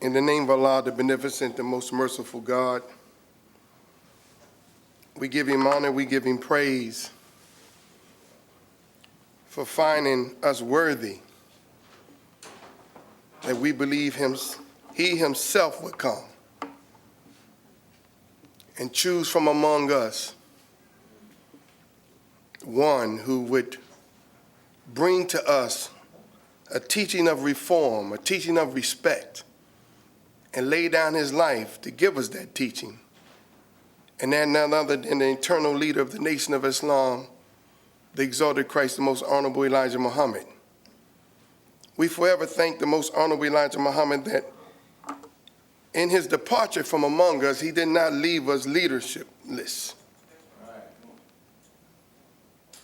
In the name of Allah, the beneficent, the most merciful God, we give him honor, we give him praise for finding us worthy, that we believe he himself would come and choose from among us one who would bring to us a teaching of reform, a teaching of respect, and lay down his life to give us that teaching. And that none other than the eternal leader of the nation of Islam, the exalted Christ, the most honorable Elijah Muhammad. We forever thank the most honorable Elijah Muhammad that in his departure from among us, he did not leave us leadershipless.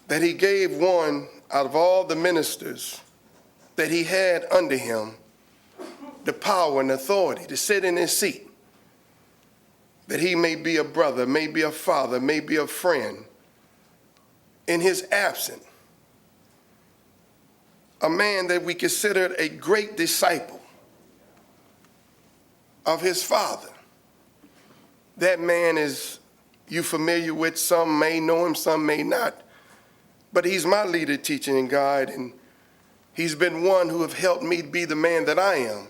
That he gave one out of all the ministers that he had under him the power and authority to sit in his seat, that he may be a brother, may be a father, may be a friend in his absence. A man that we considered a great disciple of his father. That man is you familiar with. Some may know him, some may not. But he's my leader, teacher, and guide, and he's been one who have helped me be the man that I am.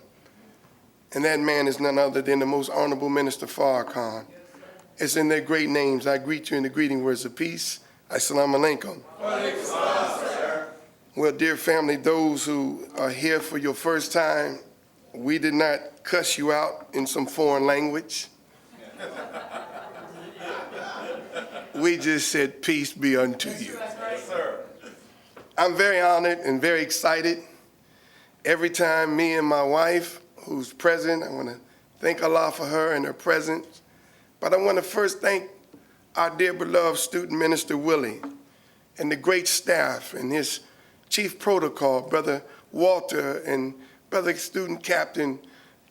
And that man is none other than the most honorable Minister Farrakhan. It's in their great names. I greet you in the greeting words of peace. Assalamu alaikum. Well, dear family, those who are here for your first time, we did not cuss you out in some foreign language. We just said, peace be unto you. I'm very honored and very excited. Every time me and my wife, who's present, I want to thank Allah for her and her presence. But I want to first thank our dear beloved student minister, Willie, and the great staff and his chief protocol, Brother Walter, and Brother student captain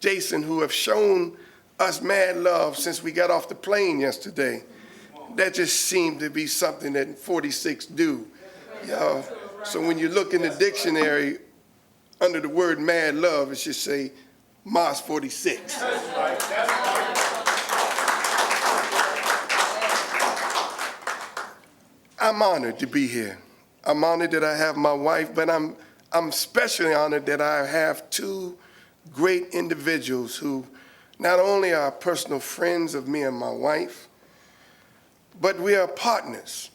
Jason, who have shown us mad love since we got off the plane yesterday. That just seemed to be something that 46 do. So when you look in the dictionary, under the word mad love, it should say Mos 46. That's right. That's right. I'm honored to be here. I'm honored that I have my wife, but I'm especially honored that I have two great individuals who not only are personal friends of me and my wife, but we are partners.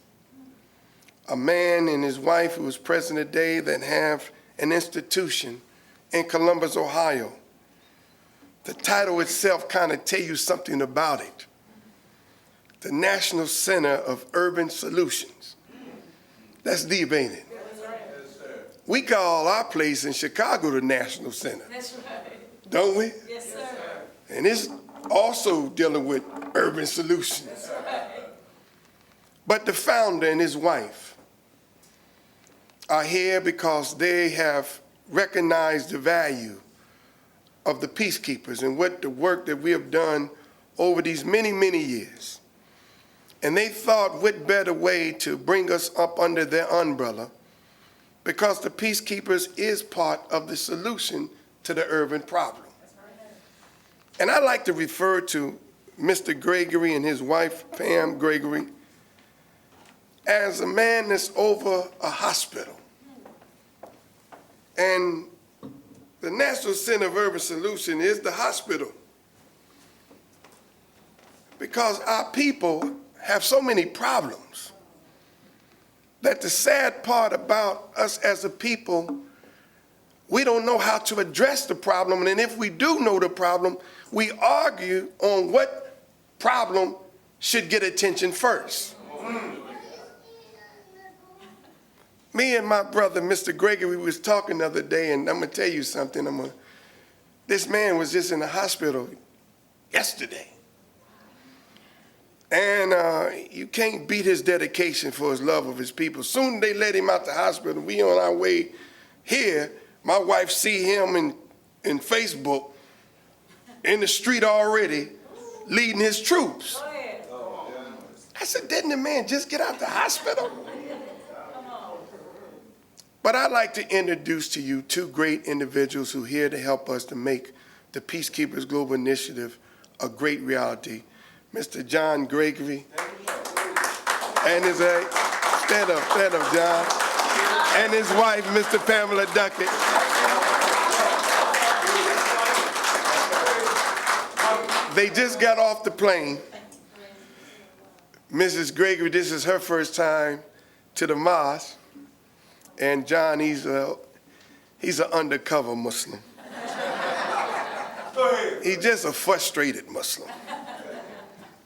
A man and his wife who was present today that have an institution in Columbus, Ohio. The title itself kind of tell you something about it. The National Center of Urban Solutions. That's deep, ain't it? Yes, sir. We call our place in Chicago the National Center. That's right. Don't we? Yes, sir. And it's also dealing with urban solutions. That's right. But the founder and his wife are here because they have recognized the value of the peacekeepers and what the work that we have done over these many, many years. And they thought what better way to bring us up under their umbrella, because the peacekeepers is part of the solution to the urban problem. And I like to refer to Mr. Gregory and his wife, Pam Gregory, as a man that's over a hospital. And the National Center of Urban Solution is the hospital, because our people have so many problems that the sad part about us as a people, we don't know how to address the problem. And if we do know the problem, we argue on what problem should get attention first. Me and my brother, Mr. Gregory, we was talking the other day, and I'm going to tell you something. This man was just in the hospital yesterday. And you can't beat his dedication for his love of his people. Soon they let him out the hospital. We on our way here. My wife see him in Facebook in the street already leading his troops. I said, didn't the man just get out the hospital? But I'd like to introduce to you two great individuals who are here to help us to make the Peacekeepers Global Initiative a great reality. Mr. John Gregory and his stand up, John, and his wife, Mr. Pamela Duckett. They just got off the plane. Mrs. Gregory, this is her first time to the mosque, and John, he's an undercover Muslim. He's just a frustrated Muslim.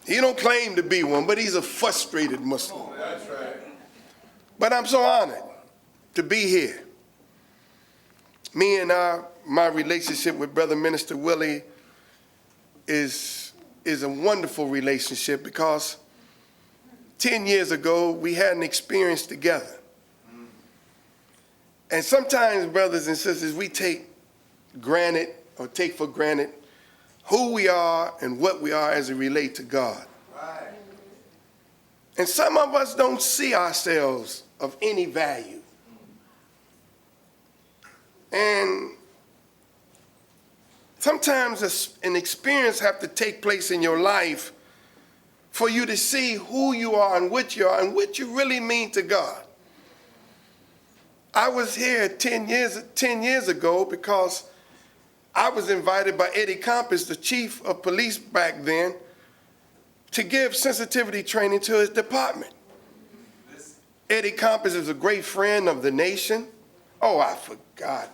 He don't claim to be one, but he's a frustrated Muslim. That's right. But I'm so honored to be here. Me and my relationship with Brother Minister Willie is a wonderful relationship because 10 years ago, we had an experience together. And sometimes, brothers and sisters, we take for granted who we are and what we are as it relates to God. Right. And some of us don't see ourselves of any value. And sometimes an experience has to take place in your life for you to see who you are and what you are and what you really mean to God. I was here 10 years ago because I was invited by Eddie Compass, the chief of police back then, to give sensitivity training to his department. Eddie Compass is a great friend of the nation. Oh, I forgot.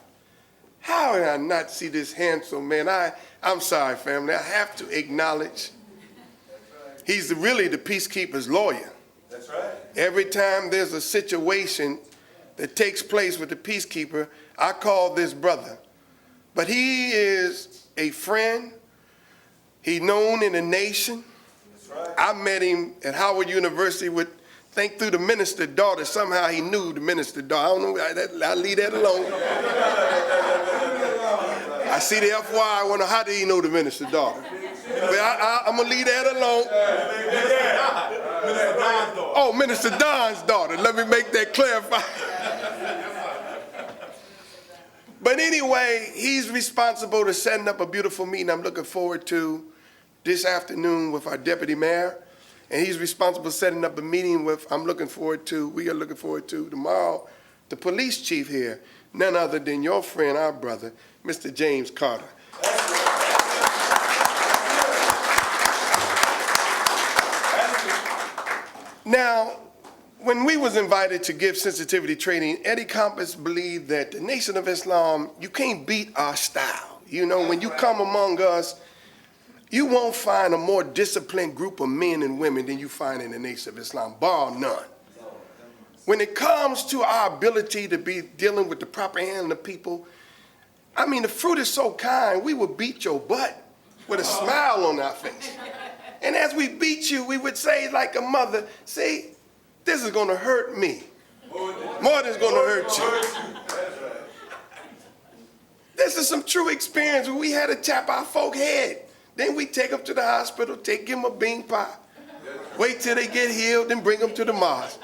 How did I not see this handsome man? I'm sorry, family. I have to acknowledge he's really the peacekeeper's lawyer. That's right. Every time there's a situation that takes place with the peacekeeper, I call this brother. But he is a friend. He's known in the nation. That's right. I met him at Howard University think through the minister's daughter. Somehow he knew the minister's daughter. I don't know, I'll leave that alone. I see the FY, I wonder how did he know the minister's daughter? But I'm going to leave that alone. Oh, Minister Don's daughter. Let me make that clarify. But anyway, he's responsible to setting up a beautiful meeting I'm looking forward to this afternoon with our deputy mayor. And he's responsible for setting up a meeting we are looking forward to tomorrow, the police chief here, none other than your friend, our brother, Mr. James Carter. Now, when we was invited to give sensitivity training, Eddie Compass believed that the Nation of Islam, you can't beat our style. You know, when you come among us, you won't find a more disciplined group of men and women than you find in the Nation of Islam, bar none. When it comes to our ability to be dealing with the proper handling of people, I mean, the fruit is so kind, we would beat your butt with a smile on our face. And as we beat you, we would say like a mother, see, this is going to hurt me more than it's going to hurt you. This is some true experience where we had to tap our folk head. Then we take them to the hospital, give them a bean pie, wait till they get healed, then bring them to the mosque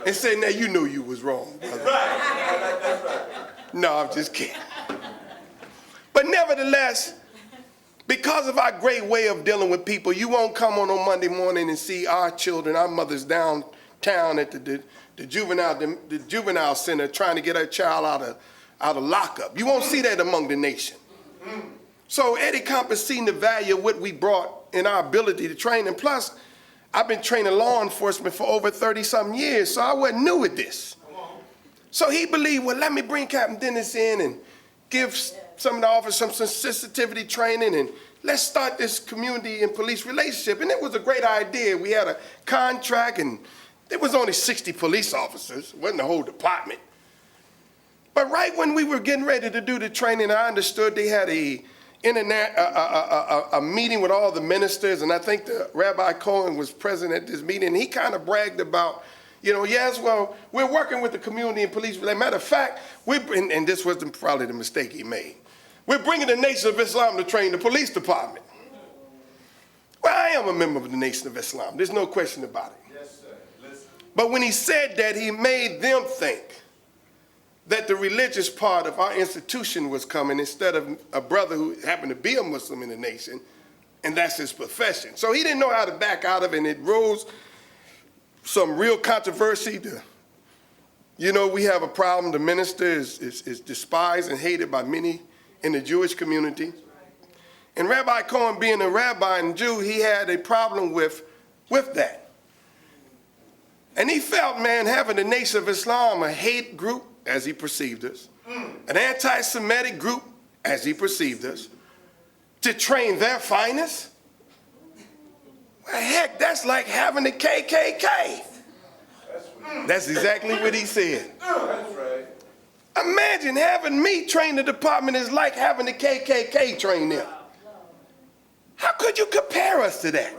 and say, now you knew you was wrong, brother. No, I'm just kidding. But nevertheless, because of our great way of dealing with people, you won't come on Monday morning and see our children, our mothers downtown at the juvenile center trying to get our child out of lockup. You won't see that among the nation. So Eddie Compass seen the value of what we brought in our ability to train. And plus, I've been training law enforcement for over 30-something years, so I wasn't new at this. So he believed, well, let me bring Captain Dennis in and give some of the officers some sensitivity training, and let's start this community and police relationship. And it was a great idea. We had a contract, and there was only 60 police officers. It wasn't the whole department. But right when we were getting ready to do the training, I understood they had a meeting with all the ministers, and I think the Rabbi Cohen was present at this meeting, and he kind of bragged about, you know, yes, well, we're working with the community and police. Matter of fact, and this was probably the mistake he made, we're bringing the Nation of Islam to train the police department. Well, I am a member of the Nation of Islam. There's no question about it. Yes, sir. Listen. But when he said that, he made them think that the religious part of our institution was coming instead of a brother who happened to be a Muslim in the nation, and that's his profession. So he didn't know how to back out of it, and it rose some real controversy. We have a problem. The minister is despised and hated by many in the Jewish community. And Rabbi Cohen, being a rabbi and Jew, he had a problem with that. And he felt, man, having the Nation of Islam, a hate group, as he perceived us, an anti-Semitic group, as he perceived us, to train their finest? Well, heck, that's like having the KKK. That's exactly what he said. That's right. Imagine having me train the department is like having the KKK train them. How could you compare us to that?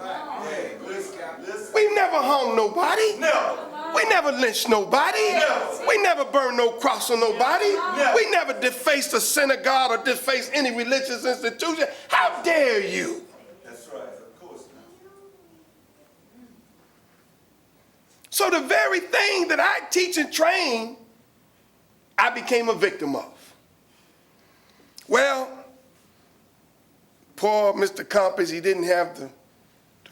We never hung nobody. No. We never lynched nobody. No. We never burned no cross on nobody. No. We never defaced a synagogue or defaced any religious institution. How dare you? That's right, of course not. So the very thing that I teach and train, I became a victim of. Well, poor Mr. Compass, he didn't have the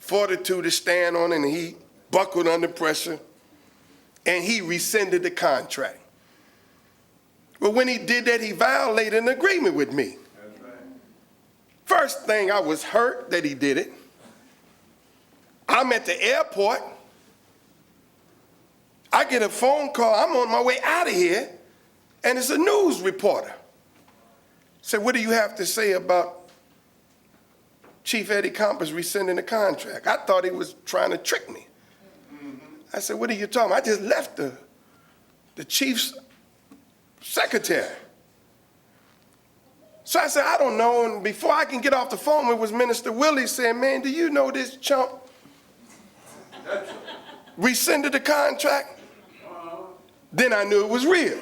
fortitude to stand on it, and he buckled under pressure, and he rescinded the contract. But when he did that, he violated an agreement with me. That's right. First thing, I was hurt that he did it. I'm at the airport. I get a phone call. I'm on my way out of here, and it's a news reporter. Said, what do you have to say about Chief Eddie Compass rescinding the contract? I thought he was trying to trick me. I said, what are you talking about? I just left the chief's secretary. So I said, I don't know. And before I can get off the phone, it was Minister Willie saying, man, do you know this chump rescinded the contract? Then I knew it was real.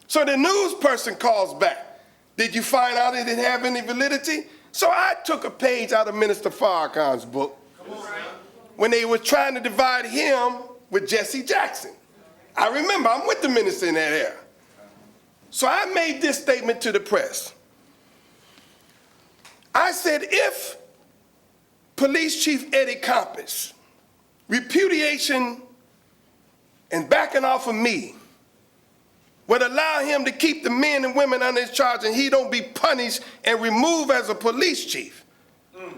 So the news person calls back. Did you find out it didn't have any validity? So I took a page out of Minister Farrakhan's book when they were trying to divide him with Jesse Jackson. I remember, I'm with the minister in that era. So I made this statement to the press. I said, if Police Chief Eddie Compass repudiation and backing off of me would allow him to keep the men and women under his charge and he don't be punished and removed as a police chief,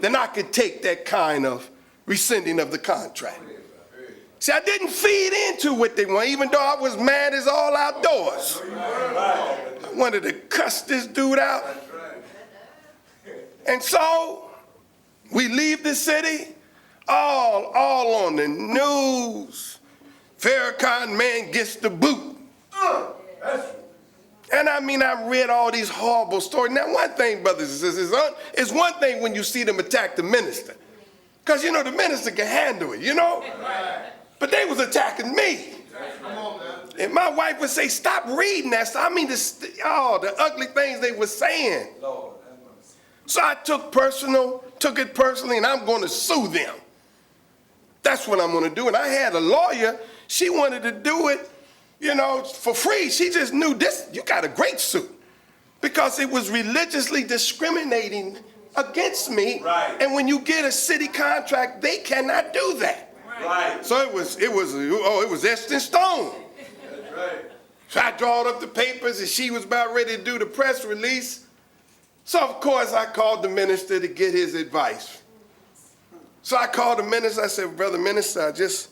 then I could take that kind of rescinding of the contract. See, I didn't feed into what they want, even though I was mad as all outdoors. I wanted to cuss this dude out. And so we leave the city, all on the news. Farrakhan man gets the boot. And I mean, I read all these horrible stories. Now, one thing, brothers and sisters, it's one thing when you see them attack the minister. Because, the minister can handle it, But they was attacking me. And my wife would say, stop reading that stuff. I mean, the ugly things they were saying. So I took it personally, and I'm going to sue them. That's what I'm going to do. And I had a lawyer. She wanted to do it, for free. She just knew this, you got a great suit. Because it was religiously discriminating against me. Right. And when you get a city contract, they cannot do that. Right. So it was etched in stone. That's right. So I drawed up the papers, and she was about ready to do the press release. So of course I called the minister to get his advice. So I called the minister. I said, brother minister, I just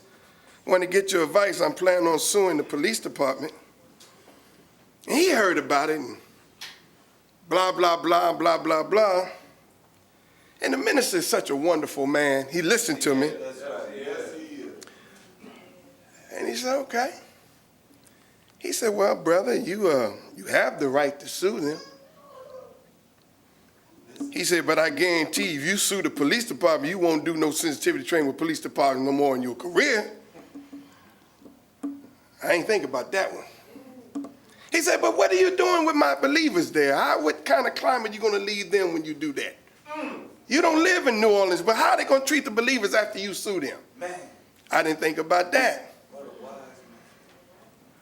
want to get your advice. I'm planning on suing the police department. And he heard about it, and blah, blah, blah, blah, blah, blah. And the minister is such a wonderful man. He listened to me. That's right. Yes, he is. And he said, okay. He said, well, brother, you have the right to sue them. He said, but I guarantee you, if you sue the police department, you won't do no sensitivity training with police department no more in your career. I ain't think about that one. He said, but what are you doing with my believers there? What kind of climate are you going to leave them when you do that? You don't live in New Orleans, but how are they going to treat the believers after you sue them? Man. I didn't think about that.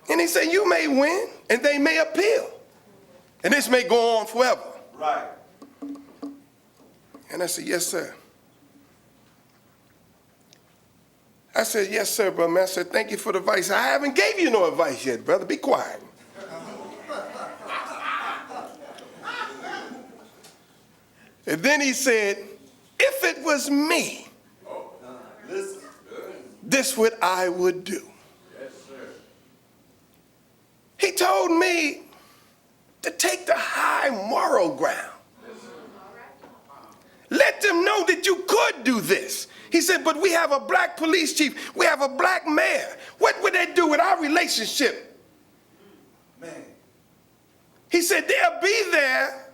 And he said, you may win and they may appeal. And this may go on forever. Right. And I said, yes, sir. I said, yes, sir, brother. I said, thank you for the advice. I haven't gave you no advice yet, brother. Be quiet. And then he said, if it was me, this what I would do. Yes, sir. He told me to take the high moral ground. Let them know that you could do this. He said, but we have a black police chief. We have a black mayor. What would they do with our relationship? Man. He said, they'll be there,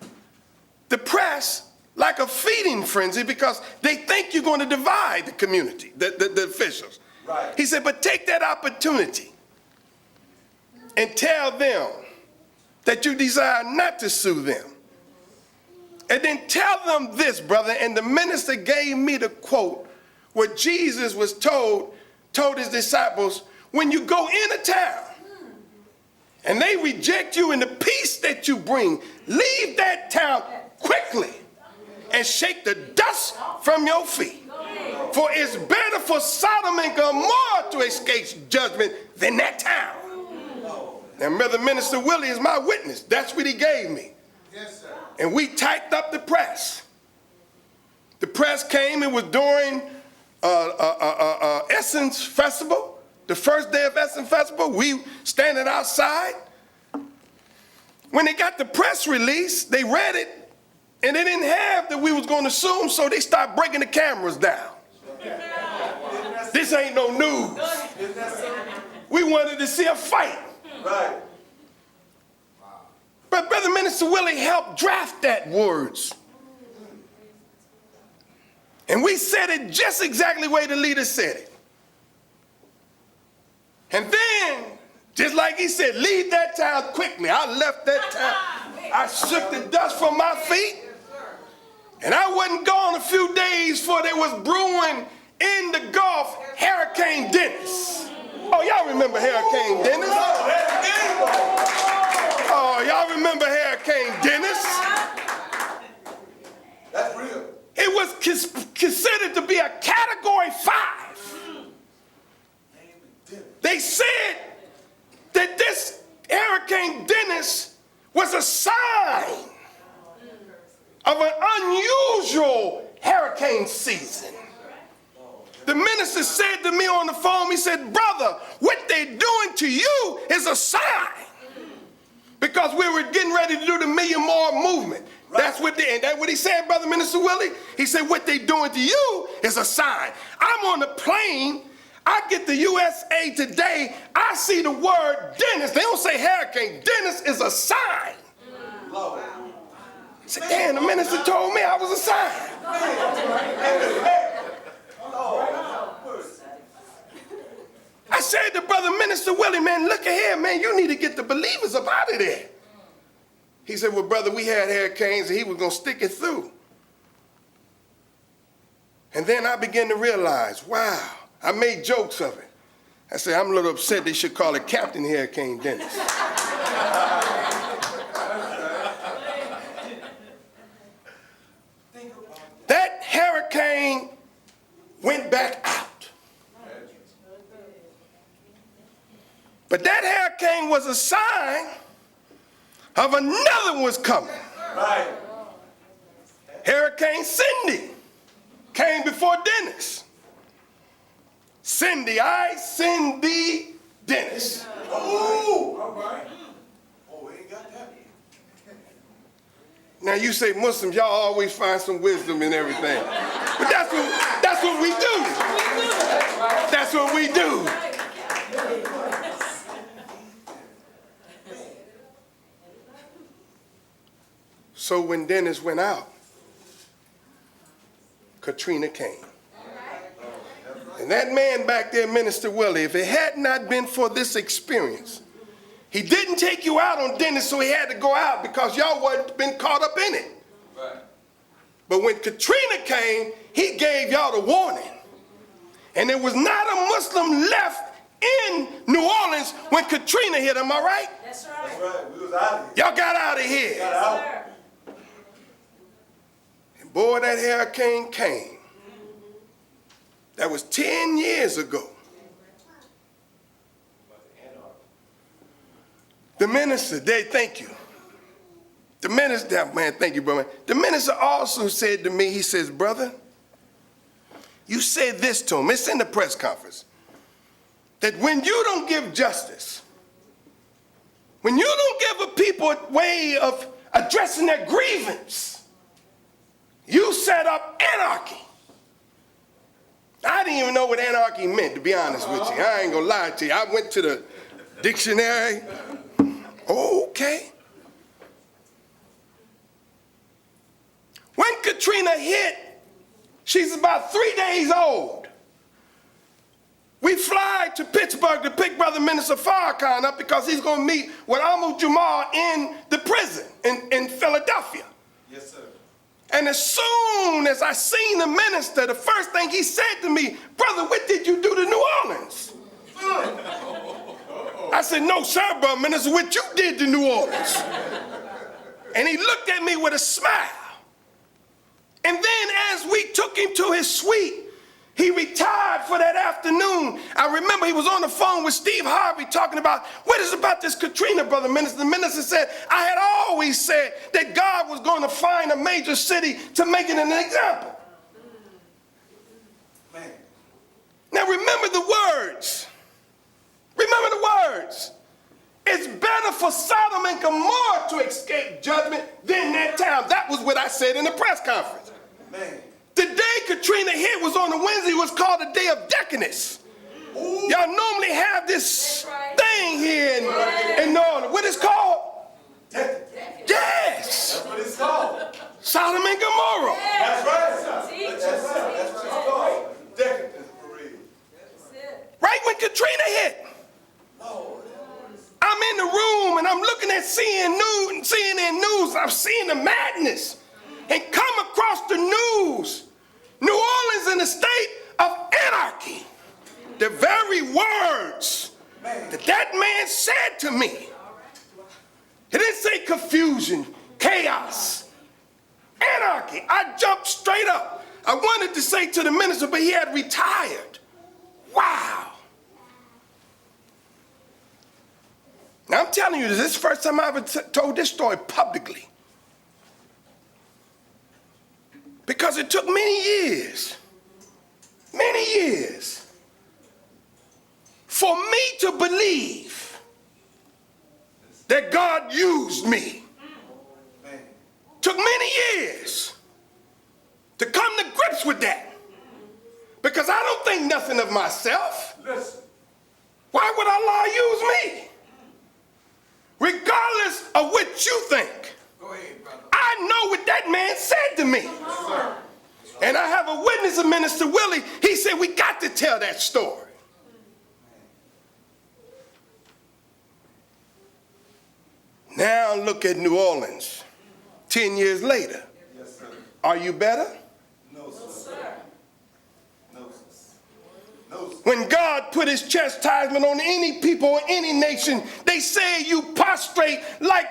the press, like a feeding frenzy because they think you're going to divide the community, the officials. Right. He said, but take that opportunity and tell them that you desire not to sue them. And then tell them this, brother, and the minister gave me the quote where Jesus was told his disciples, when you go into town and they reject you and the peace that you bring, leave that town quickly and shake the dust from your feet. For it's better for Sodom and Gomorrah to escape judgment than that town. And Brother Minister Willie is my witness. That's what he gave me. Yes, sir. And we typed up the press. The press came, it was during Essence Festival, the first day of Essence Festival. We standing outside. When they got the press release, they read it, and they didn't have that we was going to sue them, so they started breaking the cameras down. This ain't no news. We wanted to see a fight. Right. But Brother Minister Willie helped draft that words. And we said it just exactly the way the leader said it. And then, just like he said, leave that town quickly. I left that town. I shook the dust from my feet. And I wasn't gone a few days before there was brewing in the Gulf Hurricane Dennis. Oh, y'all remember Hurricane Dennis? Oh, y'all remember Hurricane Dennis? That's real. It was considered to be a Category 5. They said that this Hurricane Dennis was a sign of an unusual hurricane season. The minister said to me on the phone, he said, brother, what they're doing to you is a sign. Because we were getting ready to do the Million More movement. Right. That's what he said, Brother Minister Willie. He said, what they doing to you is a sign. I'm on the plane. I get the USA Today. I see the word Dennis. They don't say hurricane. Dennis is a sign. Wow. I said, damn, the minister told me I was a sign. I said to Brother Minister Willie, man, look at here, man, you need to get the believers up out of there. He said, well, brother, we had hurricanes and he was going to stick it through. And then I began to realize, wow, I made jokes of it. I said, I'm a little upset they should call it Captain Hurricane Dennis. That hurricane went back out. But that hurricane was a sign of another one was coming. Right. Hurricane Cindy came before Dennis. Cindy, I send thee Dennis. Oh, all right. Oh, we ain't got that. Now you say Muslims, y'all always find some wisdom in everything. But that's what we do. That's what we do. So when Dennis went out, Katrina came. And that man back there, Minister Willie, if it had not been for this experience, he didn't take you out on Dennis, so he had to go out because y'all wasn't been caught up in it. Right. But when Katrina came, he gave y'all the warning. And there was not a Muslim left in New New Orleans when Katrina hit, am I right? That's right. That's right. We was out of here. Y'all got out of here. Got out. Sir. And boy, that hurricane came. That was 10 years ago. The minister, thank you. The minister, man, thank you, brother. The minister also said to me, he says, brother, you said this to him. It's in the press conference. That when you don't give justice, when you don't give a people a way of addressing their grievance, you set up anarchy. I didn't even know what anarchy meant, to be honest with you. I ain't gonna lie to you. I went to the dictionary. Okay. When Katrina hit, she's about 3 days old. We fly to Pittsburgh to pick Brother Minister Farrakhan up because he's going to meet with Amu Jamal in the prison in Philadelphia. Yes, sir. And as soon as I seen the minister, the first thing he said to me, brother, what did you do to New Orleans? I said, no, sir, brother minister, what you did to New Orleans. And he looked at me with a smile. And then as we took him to his suite, he retired for that afternoon. I remember he was on the phone with Steve Harvey talking about, what is about this Katrina, brother minister? The minister said, I had always said that God was going to find a major city to make it an example. Man. Now remember the words. Remember the words. It's better for Sodom and Gomorrah to escape judgment than that town. That was what I said in the press conference. Man. The day Katrina hit was on a Wednesday. It was called the day of decadence. Y'all normally have this thing here in New Orleans. What is it called? Yes. That's what it's called. Sodom and Gomorrah. That's right, sir. That's right. That's what it's called. Decadence parade. Right when Katrina hit. Lord. I'm in the room and I'm looking at CNN News. I'm seeing the madness. And come across the news. New Orleans in a state of anarchy. The very words that man said to me. It didn't say confusion, chaos, anarchy. I jumped straight up. I wanted to say to the minister, but he had retired. Wow. Now I'm telling you, this is the first time I ever told this story publicly. Because it took many years for me to believe that God used me. Took many years to come to grips with that. Because I don't think nothing of myself. Listen. Why would Allah use me? Regardless of what you think. Go ahead, brother. I know what that man said to me. Yes, sir. And I have a witness of Minister Willie. He said, we got to tell that story. Now look at New Orleans, 10 years later. Yes, sir. Are you better? No, sir. No, sir. No, sir. When God put his chastisement on any people or any nation, they say you prostrate like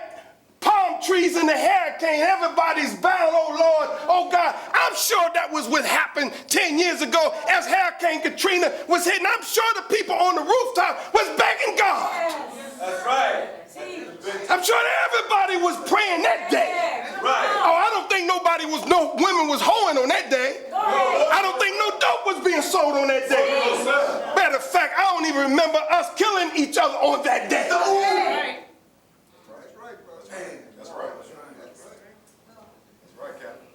palm trees in the hurricane. Everybody's bound, oh Lord, oh God. I'm sure that was what happened 10 years ago as Hurricane Katrina was hitting. I'm sure the people on the rooftop was begging God. That's right. I'm sure that everybody was praying that day. Right. Oh, I don't think no women was hoeing on that day. I don't think no dope was being sold on that day. No, sir. Matter of fact, I don't even remember us killing each other on that day. That's right, brother. Man, that's right. That's right, Captain.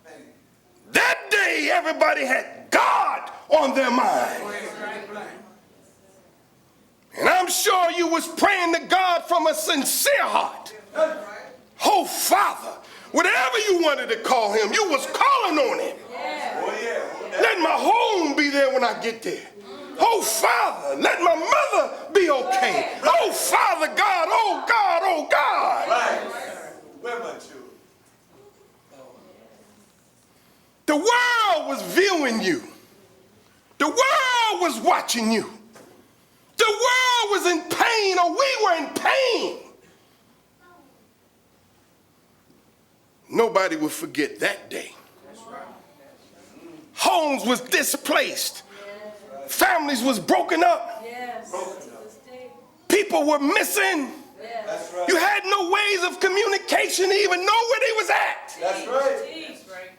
Man. That day, everybody had God on their mind. And I'm sure you was praying to God from a sincere heart. Oh, Father, whatever you wanted to call him, you was calling on him. Oh, yeah. Let my home be there when I get there. Oh, Father, let my mother be okay. Oh, Father God, oh, God, oh, God. Right. Where are my children? The world was viewing you. The world was watching you. was in pain or we were in pain, nobody will forget that day. Homes was displaced. Families was broken up. People were missing. You had no ways of communication to even know where they was at. That's right.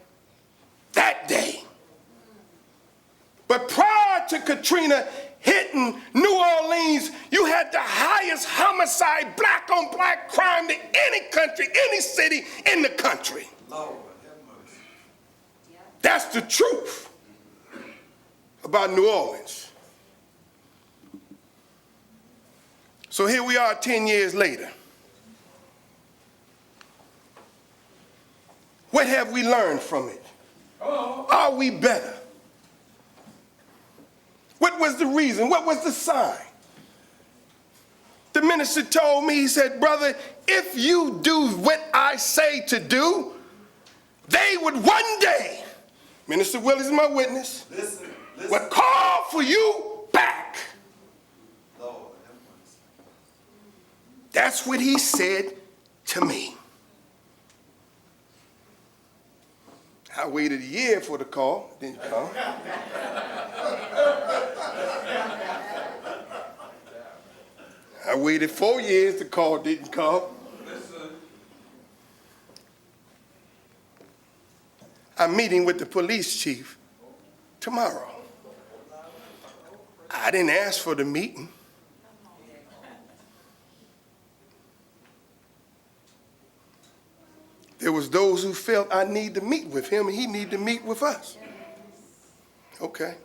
That day. But prior to Katrina hitting New Orleans, you had the highest homicide, black on black crime to any country, any city in the country. Lord, have mercy. That's the truth about New Orleans. So here we are 10 years later. What have we learned from it? Are we better? What was the reason? What was the sign? The minister told me, he said, brother, if you do what I say to do, they would one day, Minister Willis is my witness, Listen. would call for you back. Lord, have mercy. That's what he said to me. I waited a year for the call, didn't come. I waited 4 years, the call didn't come. I'm meeting with the police chief tomorrow. I didn't ask for the meeting. There was those who felt I need to meet with him and he need to meet with us. Okay.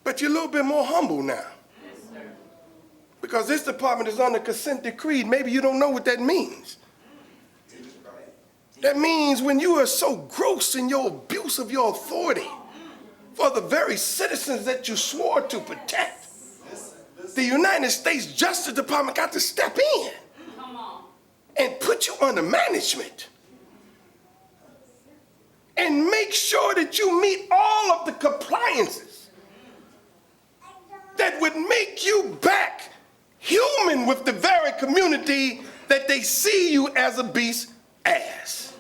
But you're a little bit more humble now. Because this department is under consent decree. Maybe you don't know what that means. That means when you are so gross in your abuse of your authority for the very citizens that you swore to protect, the United States Justice Department got to step in and put you under management and make sure that you meet all of the compliances that would make you back human with the very community that they see you as a beast as.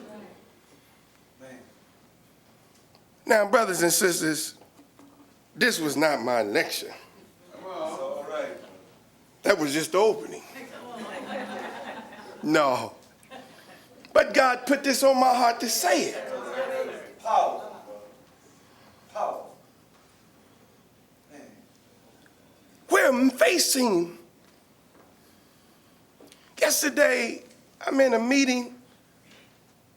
Now, brothers and sisters, this was not my lecture. All right. That was just the opening. No. But God put this on my heart to say it. Power. Power. Man. We're facing. Yesterday, I'm in a meeting,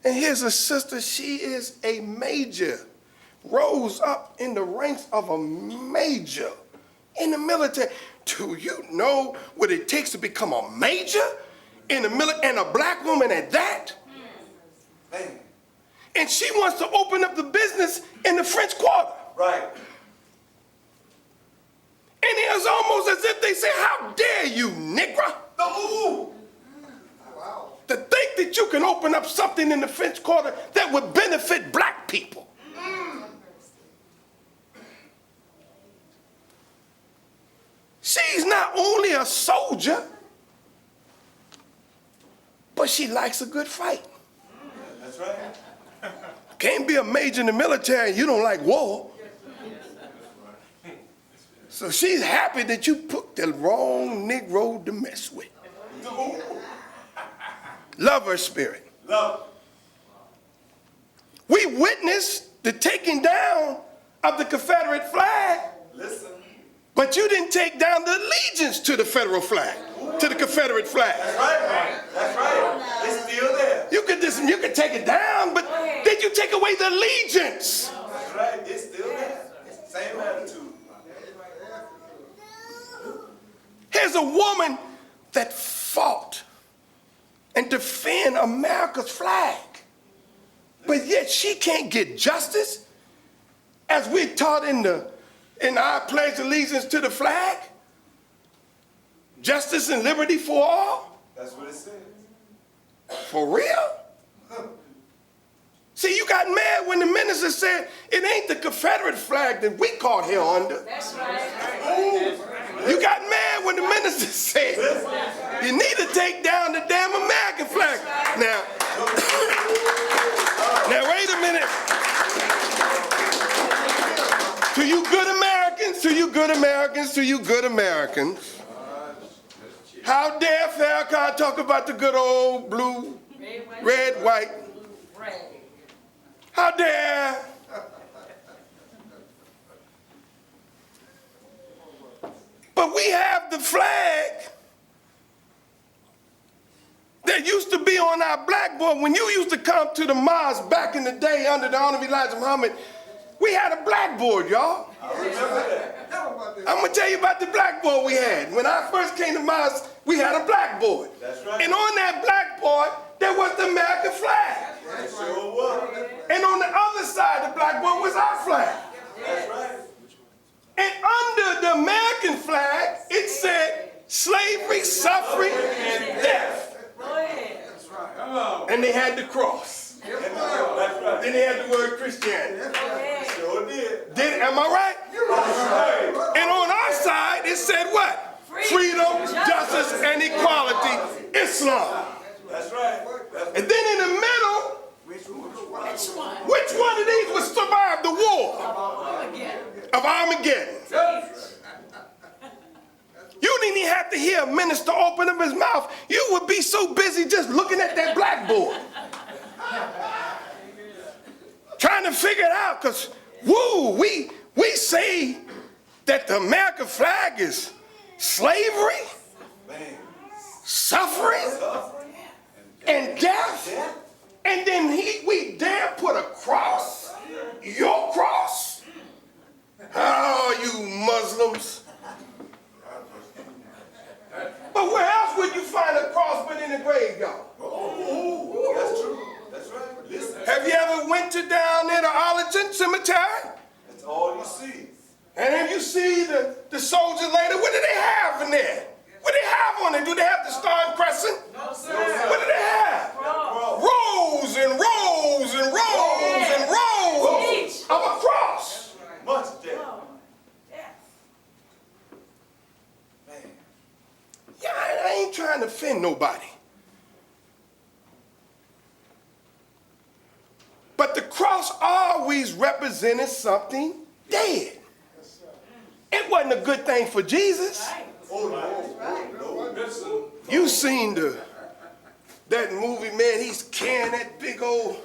and here's a sister. She is a major, rose up in the ranks of a major in the military. Do you know what it takes to become a major in the military, and a black woman at that? Man. And she wants to open up the business in the French Quarter. Right. And it's almost as if they say, how dare you, nigger? Ooh. To think that you can open up something in the French Quarter that would benefit black people. She's not only a soldier, but she likes a good fight. That's right. Can't be a major in the military and you don't like war. So she's happy that you picked the wrong Negro to mess with. Love her spirit. Love. We witnessed the taking down of the Confederate flag. Listen. But you didn't take down the allegiance to the federal flag, to the Confederate flag. That's right. That's right. It's still there. You could take it down, but did you take away the allegiance? That's right. It's still there. It's the same attitude. Here's a woman that fought and defend America's flag, but yet she can't get justice as we're taught in our pledge allegiance to the flag. Justice and liberty for all. That's what it says. For real? See, you got mad when the minister said it ain't the Confederate flag that we caught here under. That's right. You got mad when the minister said, you need to take down the damn American flag. Now wait a minute. To you good Americans, to you good Americans, to you good Americans, how dare Farrakhan talk about the good old blue, red, white? How dare? But we have the flag that used to be on our blackboard. When you used to come to the mosque back in the day under the honor of Elijah Muhammad, we had a blackboard, y'all. I'm going to tell you about the blackboard we had. When I first came to mosque, we had a blackboard. That's right. And on that blackboard, there was the American flag. That's right. And on the other side of the blackboard was our flag. That's right. And under the American flag, it said slavery, suffering, and death. That's right. And they had the cross. That's right. Then they had the word Christianity. Sure did. Am I right? Right. And on our side, it said what? Freedom, justice, and equality, Islam. That's right. And then in the middle, which one of these would survive the war of Armageddon? You didn't even have to hear a minister open up his mouth. You would be so busy just looking at that blackboard, trying to figure it out, because we say that the American flag is slavery, suffering, and death, and then we dare put a cross, your cross. Oh, you Muslims. But where else would you find a cross but in a graveyard? Oh, that's true. That's right. Listen. Have you ever went down there to Arlington Cemetery? That's all you see. And then you see the soldiers later, what do they have in there? What do they have on it? Do they have the Star and Crescent? No, sir. What do they have? Rows and rows and rows and rows of a cross. Much death. Yeah, I ain't trying to offend nobody. But the cross always represented something dead. It wasn't a good thing for Jesus. You seen that movie, man, he's carrying that big old,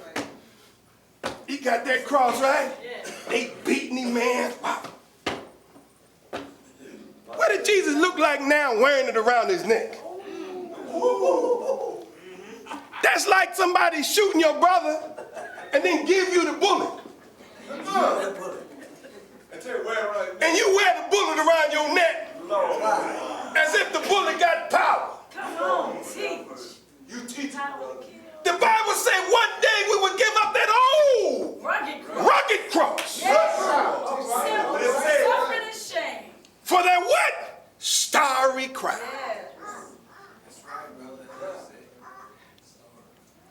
he got that cross, right? They beating him, man. Wow. What did Jesus look like now wearing it around his neck? That's like somebody shooting your brother and then give you the bullet. And you wear the bullet around your neck as if the bullet got power. Come on, teach. You teach. The Bible said one day we would give up that old rugged cross. Suffering and shame. For that what? Starry crown. That's right, brother.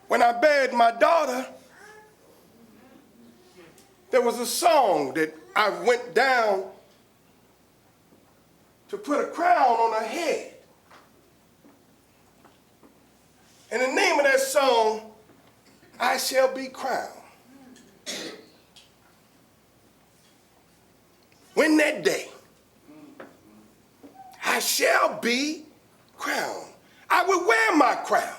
When I buried my daughter, there was a song that I went down to put a crown on her head. And the name of that song, I Shall Be Crowned. When that day, I shall be crowned. I will wear my crown.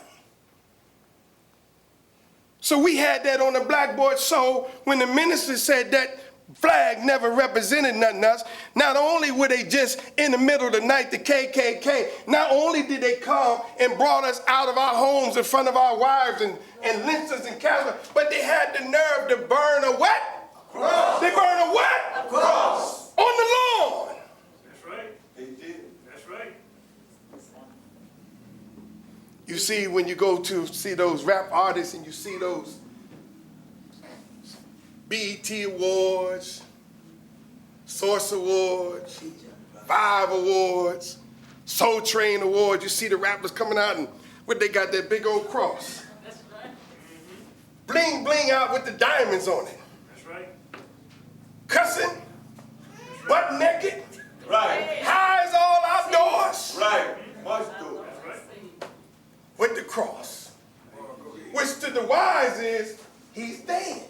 So we had that on the blackboard. So when the minister said that flag never represented nothing else, not only were they just in the middle of the night, the KKK, not only did they come and brought us out of our homes in front of our wives and lynched us and cast us, but they had the nerve to burn a what? A cross. They burned a what? A cross. On the lawn. That's right. They did. That's right. You see, when you go to see those rap artists and you see those BET Awards, Source Awards, Vibe Awards, Soul Train Awards, you see the rappers coming out and what they got, that big old cross. That's right. Bling bling out with the diamonds on it. That's right. Cussing, butt naked, right. High as all is he's dead.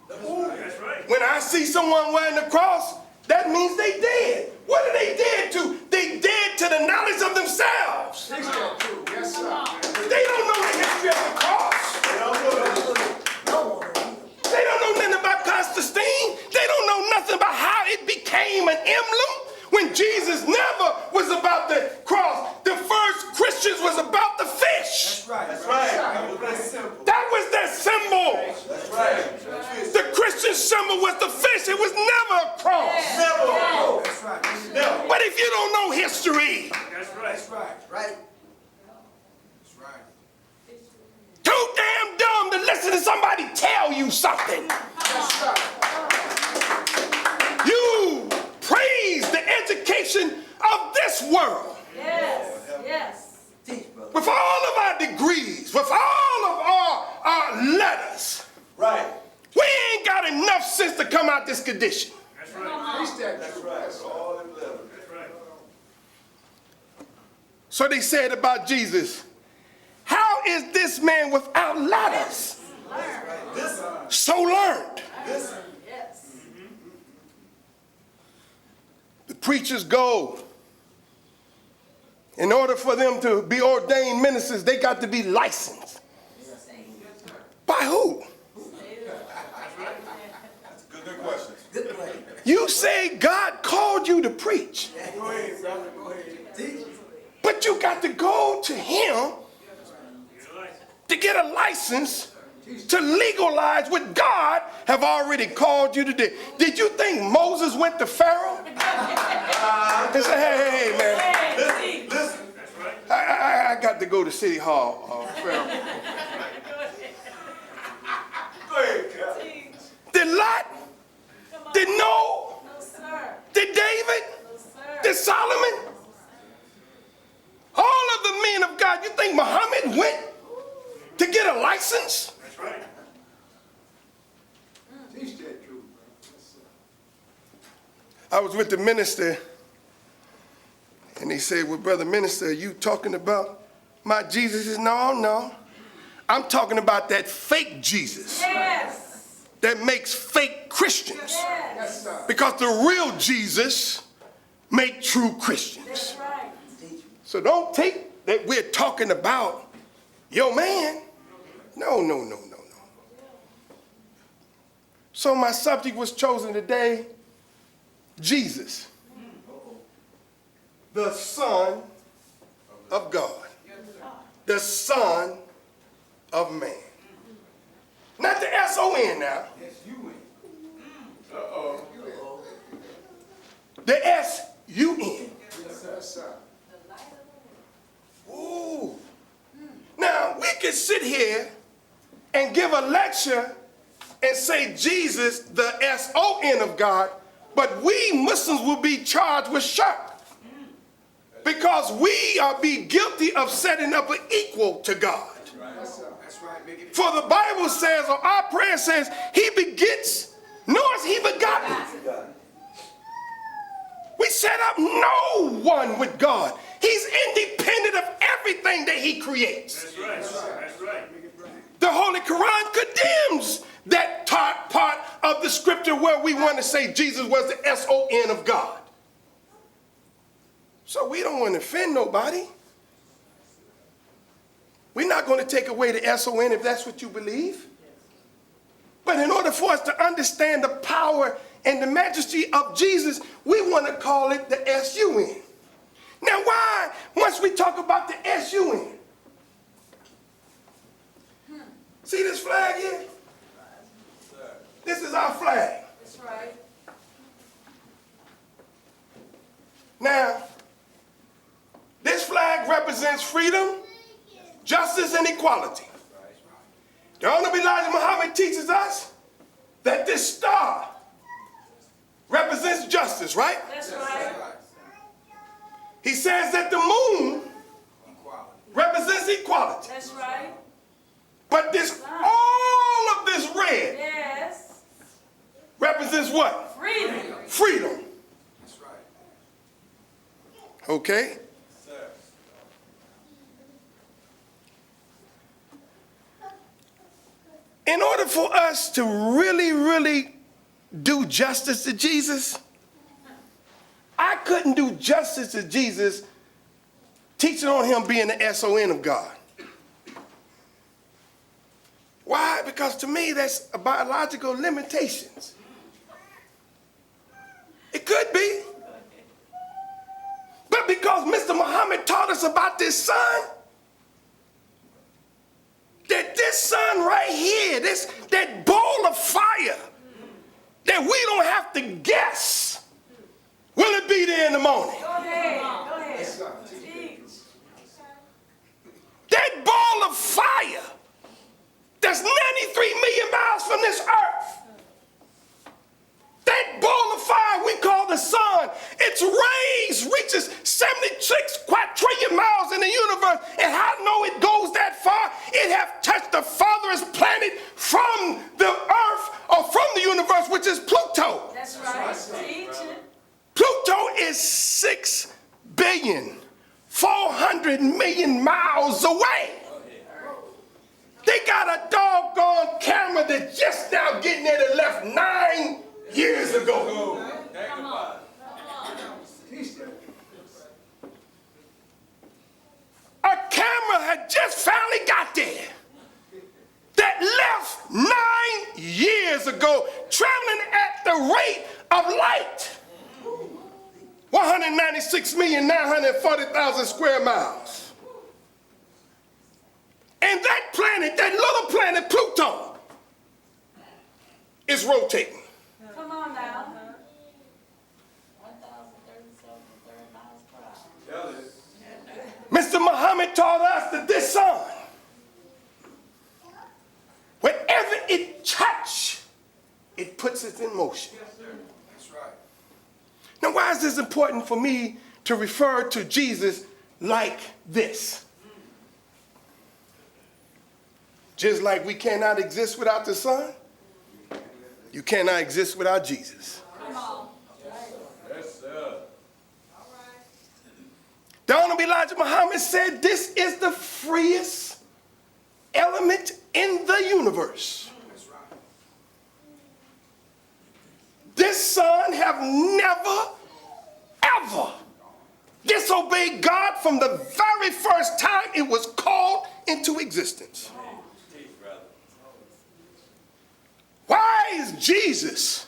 That's right. When I see someone wearing the cross, that means they dead. What are they dead to? They dead to the knowledge of themselves. Yes, sir. They don't know the history of the cross. They don't know nothing about Constantine. They don't know nothing about how it became an emblem when Jesus never was about the cross. The first Christians was about the fish. That's right. That's right. That was their symbol. That's right. The Christian symbol was the fish. It was never a cross. Never. That's right. Never. But if you don't know history, That's right. That's right. Right. That's right. too damn dumb to listen to somebody tell you something. That's right. You praise the education of this world. Yes, yes. With all of our degrees, with all of our letters, Right. we ain't got enough sense to come out this condition. That's right. That's right. That's all in love. That's right. So they said about Jesus, how is this man without letters? So learned. Yes. The preachers go. In order for them to be ordained ministers, they got to be licensed. By who? That's a good question. You say God called you to preach, Go ahead, brother. Go ahead. Teach. but you got to go to him to get a license to legalize what God have already called you to do. Did you think Moses went to Pharaoh and said, hey, man, Listen. I got to go to City Hall, Pharaoh. Go ahead, Cal. Did Lot? Did Noah? No, sir. Did David? No, sir. Did Solomon? All of the men of God, you think Muhammad went to get a license? That's right. Teach that truth, I was with the minister, and he said, well, brother minister, are you talking about my Jesus? He said, no. I'm talking about that fake Jesus Yes. that makes fake Christians. Yes. Because the real Jesus make true Christians. That's right. So don't take that we're talking about your man. No. So my subject was chosen today, Jesus, the Son of God, the Son of Man. Not the S-O-N now, Yes, you win. the S-U-N. Yes, sir. Ooh. Now, we can sit here and give a lecture and say Jesus, the S-O-N of God, but we Muslims will be charged with shirk because we are be guilty of setting up an equal to God. That's right. Make it. For the Bible says, or our prayer says, he begets, nor is he begotten. We set up no one with God. He's independent of everything that he creates. That's right. That's right. The Holy Quran condemns that part of the scripture where we want to say Jesus was the S-O-N of God. So we don't want to offend nobody. We're not going to take away the S-O-N if that's what you believe. But in order for us to understand the power and the majesty of Jesus, we want to call it the S-U-N. Now why, once we talk about the S-U-N, see this flag here? This is our flag. That's right. Now, this flag represents freedom, justice, and equality. The Honorable Elijah Muhammad teaches us that this star represents justice, right? That's right. He says that the moon represents equality. That's right. But this, all of this red Yes. represents what? Freedom. Freedom. That's right. Okay? In for us to really do justice to Jesus, I couldn't do justice to Jesus teaching on him being the S-O-N of God. Why? Because to me, that's a biological limitations. It could be. But because Mr. Muhammad taught us about this son, that this son right here, that ball of fire, that we don't have to guess, will it be there in the morning? Go ahead. Go ahead. Yes, sir. Teach. That ball of fire that's 93 million miles from this earth, that ball of fire we call the sun, its rays reaches 76 quadrillion miles in the universe. And how I know it goes that far? It have touched the farthest planet from the earth or from the universe, which is Pluto. That's right. Teach it. Pluto is 6,400,000,000 miles away. They got a doggone camera that just now getting there that left 9 years ago. Come on. Teach them. A camera had just finally got there that left 9 years ago, traveling at the rate of light. 196,940,000 square miles. And that planet, that little planet Pluto, is rotating. Come on now. 1,037 miles per hour. Mr. Muhammad taught us that this sun, whenever it touches, it puts it in motion. That's right. Now, why is this important for me to refer to Jesus like this? Just like we cannot exist without the sun, you cannot exist without Jesus. Come on. Yes, sir. The Honorable Elijah Muhammad said this is the freest element in the universe. That's right. This sun have never, ever disobeyed God from the very first time it was called into existence. Why is Jesus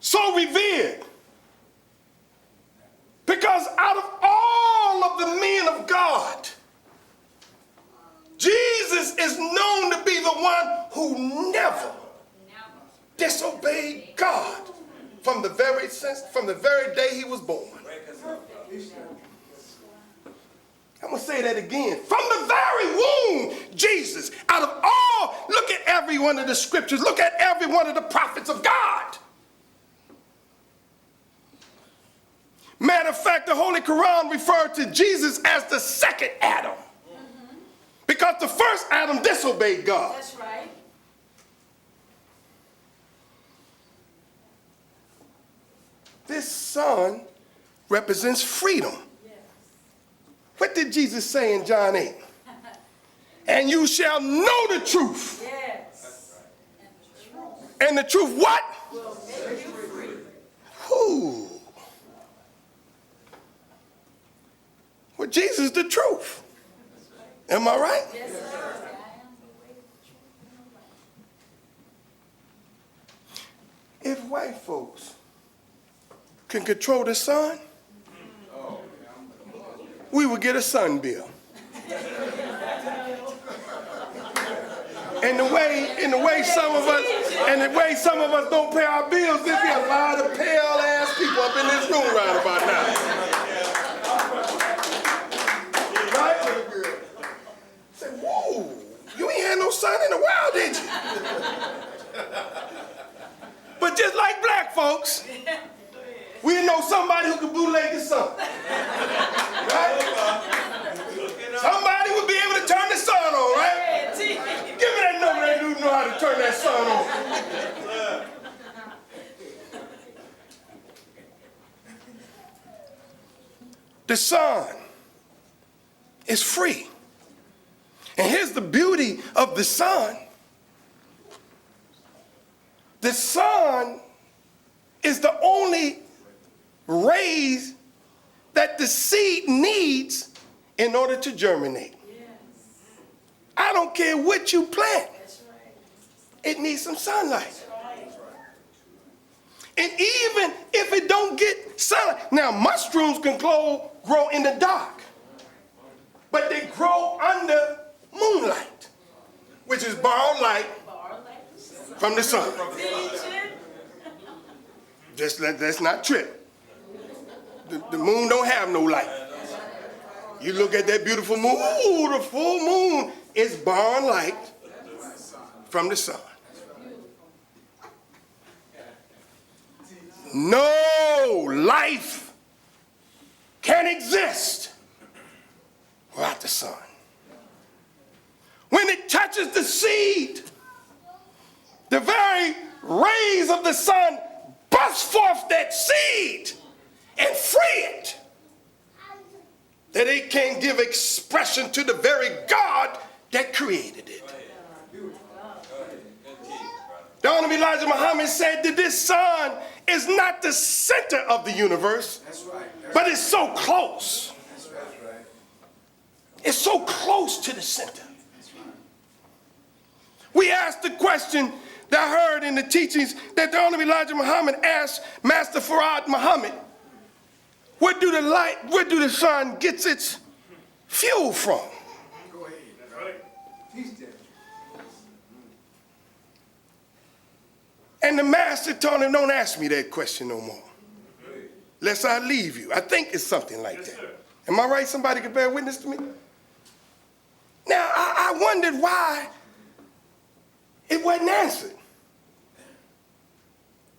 so revered? Because out of all of the men of God, Jesus is known to be the one who never disobeyed God from the very day he was born. I'm going to say that again. From the very womb, Jesus, out of all, look at every one of the scriptures, look at every one of the prophets of God. Matter of fact, the Holy Quran referred to Jesus as the second Adam. Because the first Adam disobeyed God. That's right. This son represents freedom. What did Jesus say in John 8? And you shall know the truth. Yes. And the truth what? Will make you free. Who? Well, Jesus is the truth. Am I right? Yes, sir. If white folks can control the sun, we would get a sun bill. And the way some of us don't pay our bills, there'd be a lot of pale ass people up in this room right about now. Right? Say, whoa, you ain't had no sun in a while, did you? But just like black folks, we know somebody who can bootleg the sun. Right? Somebody would be able to turn the sun on, right? Give me that number that dude know how to turn that sun on. The sun is free. And here's the beauty of the sun. The sun is the only rays that the seed needs in order to germinate. I don't care what you plant. It needs some sunlight. And even if it don't get sunlight, now mushrooms can grow in the dark, but they grow under moonlight, which is borrowed light from the sun. Let's not trip. The moon don't have no light. You look at that beautiful moon, ooh, the full moon is borrowing light from the sun. No life can exist without the sun. When it touches the seed, the very rays of the sun bust forth that seed and free it, that it can give expression to the very God that created it. The Honorable Elijah Muhammad said that this sun is not the center of the universe, but it's so close. It's so close to the center. We asked the question that I heard in the teachings that the Honorable Elijah Muhammad asked Master Farad Muhammad, where do the sun gets its fuel from? Go ahead. That's right. Teach that. And the master told him, don't ask me that question no more, lest I leave you. I think it's something like that. Am I right? Somebody can bear witness to me? Now, I wondered why it wasn't answered.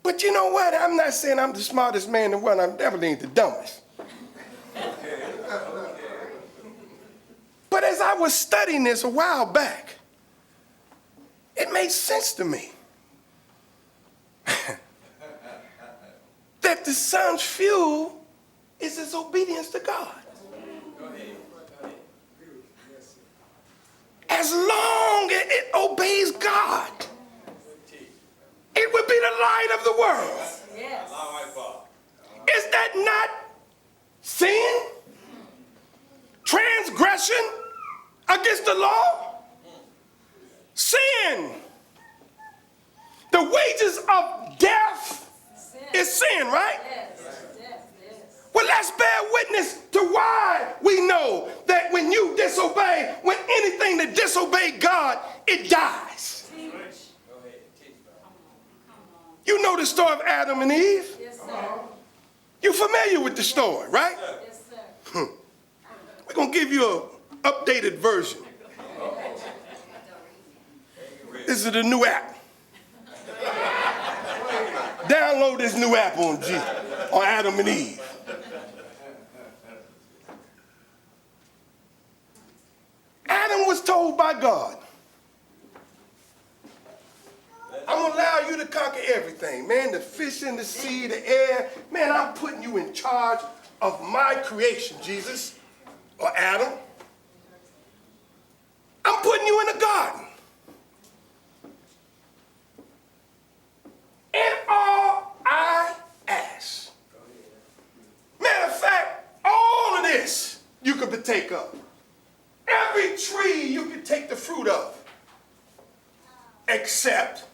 But you know what? I'm not saying I'm the smartest man in the world. I'm definitely ain't the dumbest. But as I was studying this a while back, it made sense to me that the sun's fuel is his obedience to God. As long as it obeys God, it would be the light of the world. Yes. Is that not sin? Transgression against the law? Sin. The wages of death is sin, right? Well, let's bear witness to why we know that when you disobey, when anything that disobey God, it dies. You know the story of Adam and Eve? Yes, sir. You're familiar with the story, right? Yes, sir. We're going to give you an updated version. This is the new app. Download this new app on Adam and Eve. Adam was told by God, I'm going to allow you to conquer everything, man, the fish in the sea, the air. Man, I'm putting you in charge of my creation, Jesus, or Adam. I'm putting you in the garden. And all I ask, matter of fact, all of this you could partake of. Every tree you could take the fruit of, except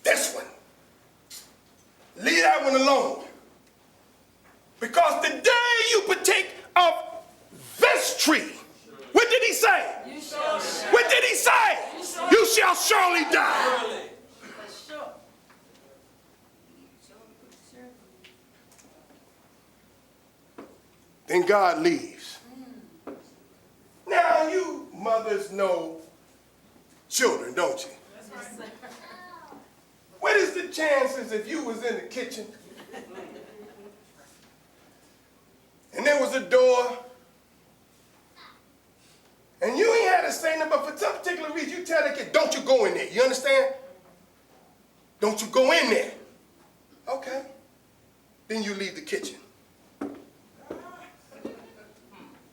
this one. Leave that one alone. Because the day you partake of this tree, what did he say? What did he say? You shall surely die. Then God leaves. Now you mothers know children, don't you? What is the chances if you was in the kitchen and there was a door and you ain't had to say nothing, but for some particular reason you tell that kid, don't you go in there, you understand? Don't you go in there. Okay. Then you leave the kitchen.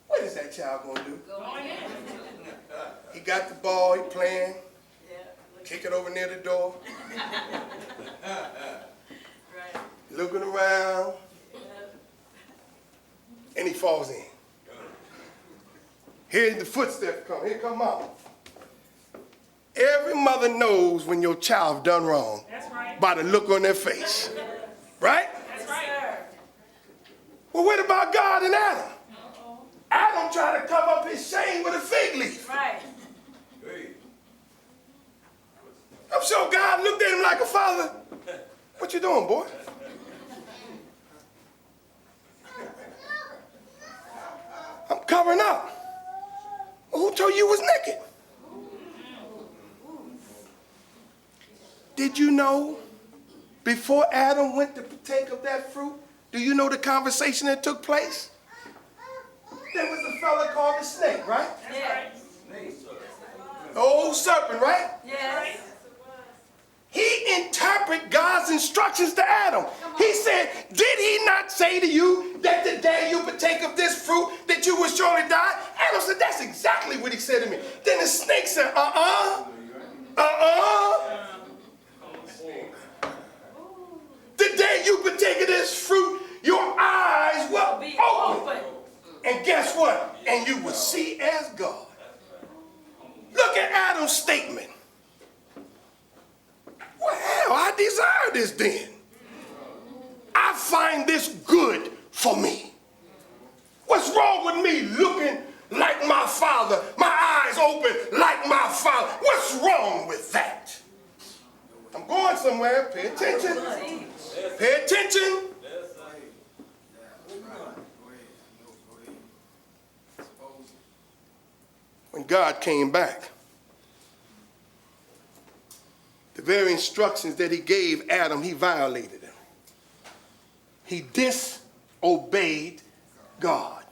What is that child going to do? He got the ball, he playing, kick it over near the door, looking around, and he falls in. Here's the footsteps come. Here come mama. Every mother knows when your child done wrong. That's right. By the look on their face. Right? That's right. Well, what about God and Adam? Adam tried to cover up his shame with a fig leaf. Right. I'm sure God looked at him like a father. What you doing, boy? I'm covering up. Well, who told you you was naked? Did you know before Adam went to partake of that fruit, do you know the conversation that took place? There was a fella called the snake, right? Yes. The old serpent, right? Yes. He interpreted God's instructions to Adam. He said, did he not say to you that the day you partake of this fruit that you will surely die? Adam said, that's exactly what he said to me. Then the snake said, the day you partake of this fruit, your eyes will Be open. open. And guess what? And you will see as God. Look at Adam's statement. Well, I desire this then. I find this good for me. What's wrong with me looking like my father, my eyes open like my father? What's wrong with that? I'm going somewhere. Pay attention. Pay attention. When God came back, the very instructions that he gave Adam, he violated them. He disobeyed God.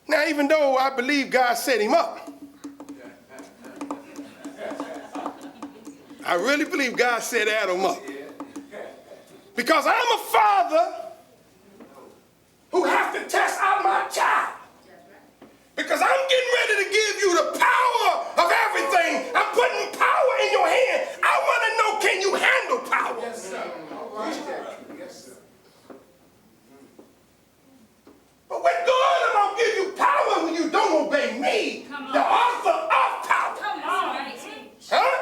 Now, even though I believe God set him up, I really believe God set Adam up. Because I'm a father who has to test out my child. Because I'm getting ready to give you the power of everything. I'm putting power in your hand. I want to know, can you handle power? Yes, sir. All right. Yes, sir. But what good if I give you power when you don't obey me, the author of power? Come on. Huh?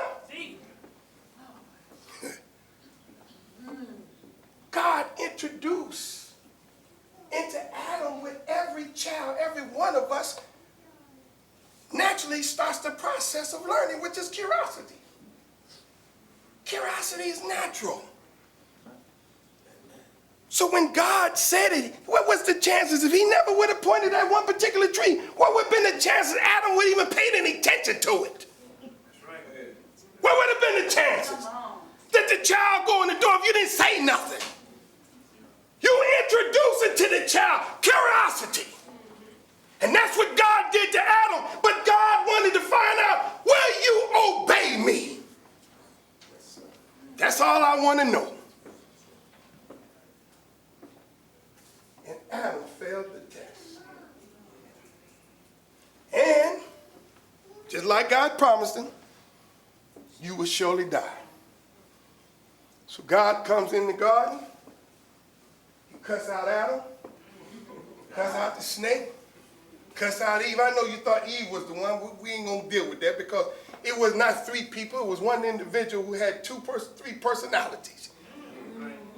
God introduced into Adam with every child, every one of us, naturally starts the process of learning, which is curiosity. Curiosity is natural. So when God said it, what was the chances if he never would have pointed at one particular tree? What would have been the chances Adam would even paid any attention to it? What would have been the chances that the child go in the door if you didn't say nothing? You introduce it to the child, curiosity. And that's what God did to Adam. But God wanted to find out, will you obey me? That's all I want to know. And Adam failed the test. And just like God promised him, you will surely die. So God comes in the garden. He cuts out Adam, cuts out the snake, cuss out Eve. I know you thought Eve was the one. We ain't going to deal with that because it was not three people. It was one individual who had three personalities.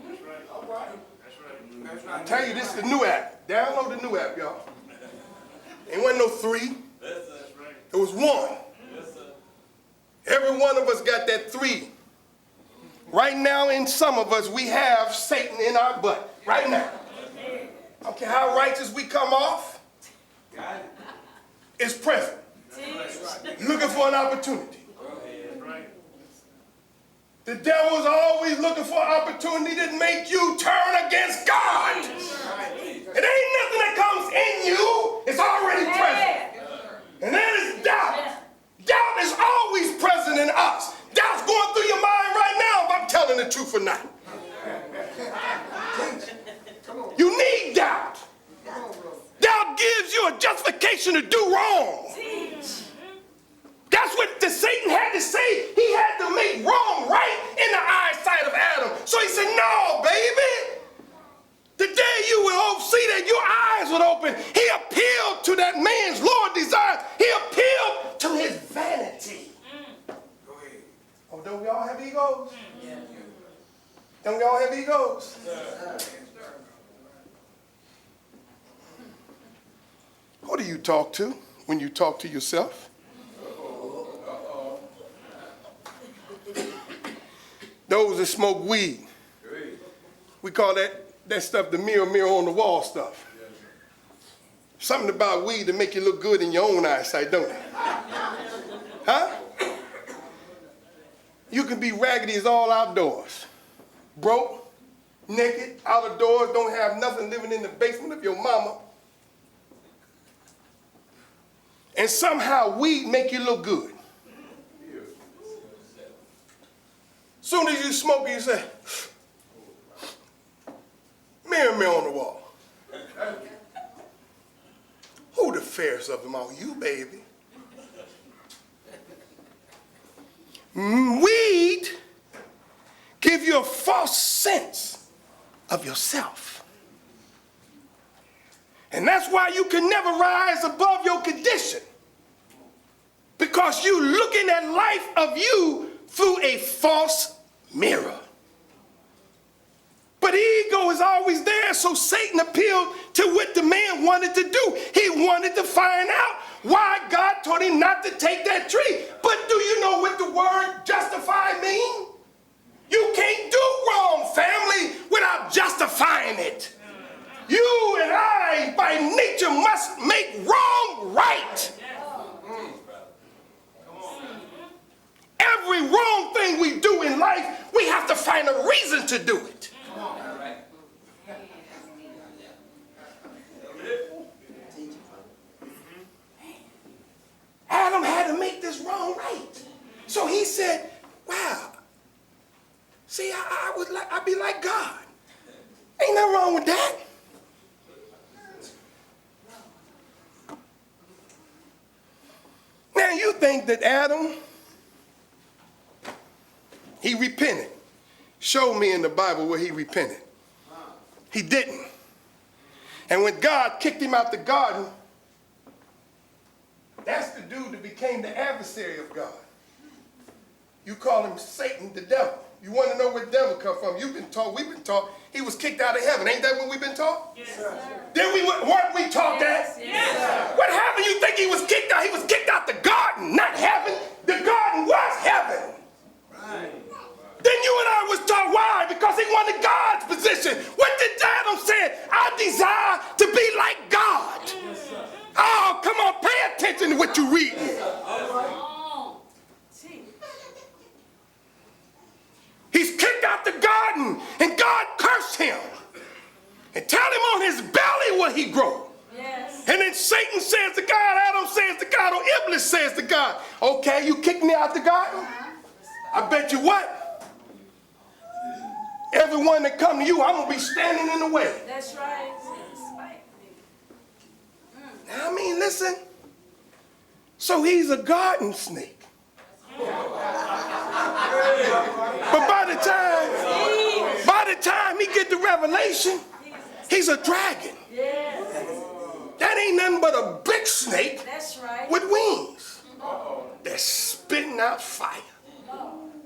That's right. All right. That's right. I tell you, this is the new app. Download the new app, y'all. Ain't wasn't no three. That's right. It was one. Yes, sir. Every one of us got that three. Right now, in some of us, we have Satan in our butt. Right now. I don't care how righteous we come off. Got it. It's present. Looking for an opportunity. The devil's always looking for an opportunity to make you turn against God. It ain't nothing that comes in you. It's already present. And then it's doubt. Doubt is always present in us. Doubt's going through your mind right now if I'm telling the truth or not. You need doubt. Doubt gives you a justification to do wrong. That's what Satan had to say. He had to make wrong right in the eyesight of Adam. So he said, no, baby. The day you will see that your eyes would open, he appealed to that man's Lord desires. He appealed to his vanity. Go ahead. Oh, don't we all have egos? Yeah. Don't we all have egos? Who do you talk to when you talk to yourself? Those that smoke weed. We call that stuff the mirror on the wall stuff. Something about weed to make you look good in your own eyesight, don't it? Huh? You can be raggedy as all outdoors. Broke, naked, out of doors, don't have nothing, living in the basement of your mama. And somehow weed make you look good. Soon as you smoke it, you say, mirror on the wall. Who the fairest of them all? You, baby. Weed give you a false sense of yourself. And that's why you can never rise above your condition. Because you looking at life of you through a false mirror. But ego is always there, so Satan appealed to what the man wanted to do. He wanted to find out why God told him not to take that tree. But do you know what the word justify means? You can't do wrong, family, without justifying it. You and I, by nature, must make wrong right. Every wrong thing we do in life, we have to find a reason to do it. Adam had to make this wrong right. So he said, wow, see, I'd be like God. Ain't nothing wrong with that. Now you think that Adam, he repented. Show me in the Bible where he repented. He didn't. And when God kicked him out the garden, that's the dude that became the adversary of God. You call him Satan, the devil. You want to know where the devil come from? You've been taught, we've been taught, he was kicked out of heaven. Ain't that what we've been taught? Yes, sir. Then weren't we taught that? Yes, sir. What happened? You think he was kicked out? He was kicked out the garden, not heaven. The garden was heaven. Right. Then you and I was taught why? Because he wanted God's position. What did Adam say? I desire to be like God. Yes, oh, come on, pay attention to what you're reading. He's kicked out the garden, and God cursed him. And tell him on his belly will he grow. Yes. And then Satan says to God, Adam says to God, or Iblis says to God, okay, you kicked me out the garden? I bet you what? Everyone that come to you, I'm going to be standing in the way. That's right. Now, I mean, listen. So he's a garden snake. But by the time he get the revelation, he's a dragon. That ain't nothing but a big snake. That's right. With wings. That's spitting out fire.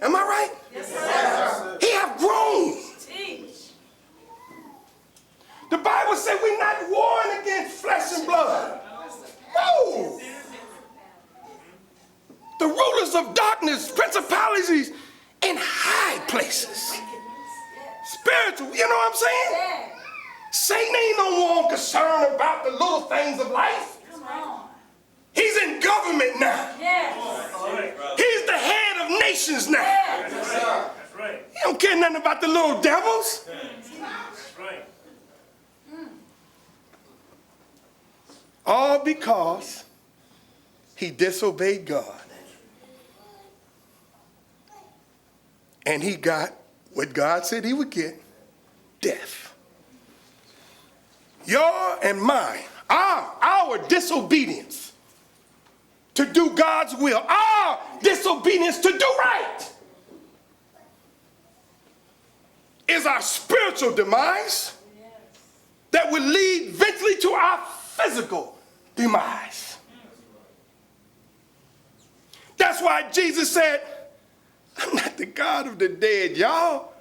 Am I right? Yes, sir. He have grown. Teach. The Bible said we're not warring against flesh and blood. No. The rulers of darkness, principalities in high places. Spiritual, you know what I'm saying? Yeah. Satan ain't no more concerned about the little things of life. Come on. He's in government now. Yes. He's the head of nations now. Yes. That's right. He don't care nothing about the little devils. That's right. All because he disobeyed God. And he got what God said he would get, death. Your and mine, our disobedience to do God's will. Our disobedience to do right is our spiritual demise that will lead eventually to our physical demise. That's why Jesus said, I'm not the God of the dead, y'all.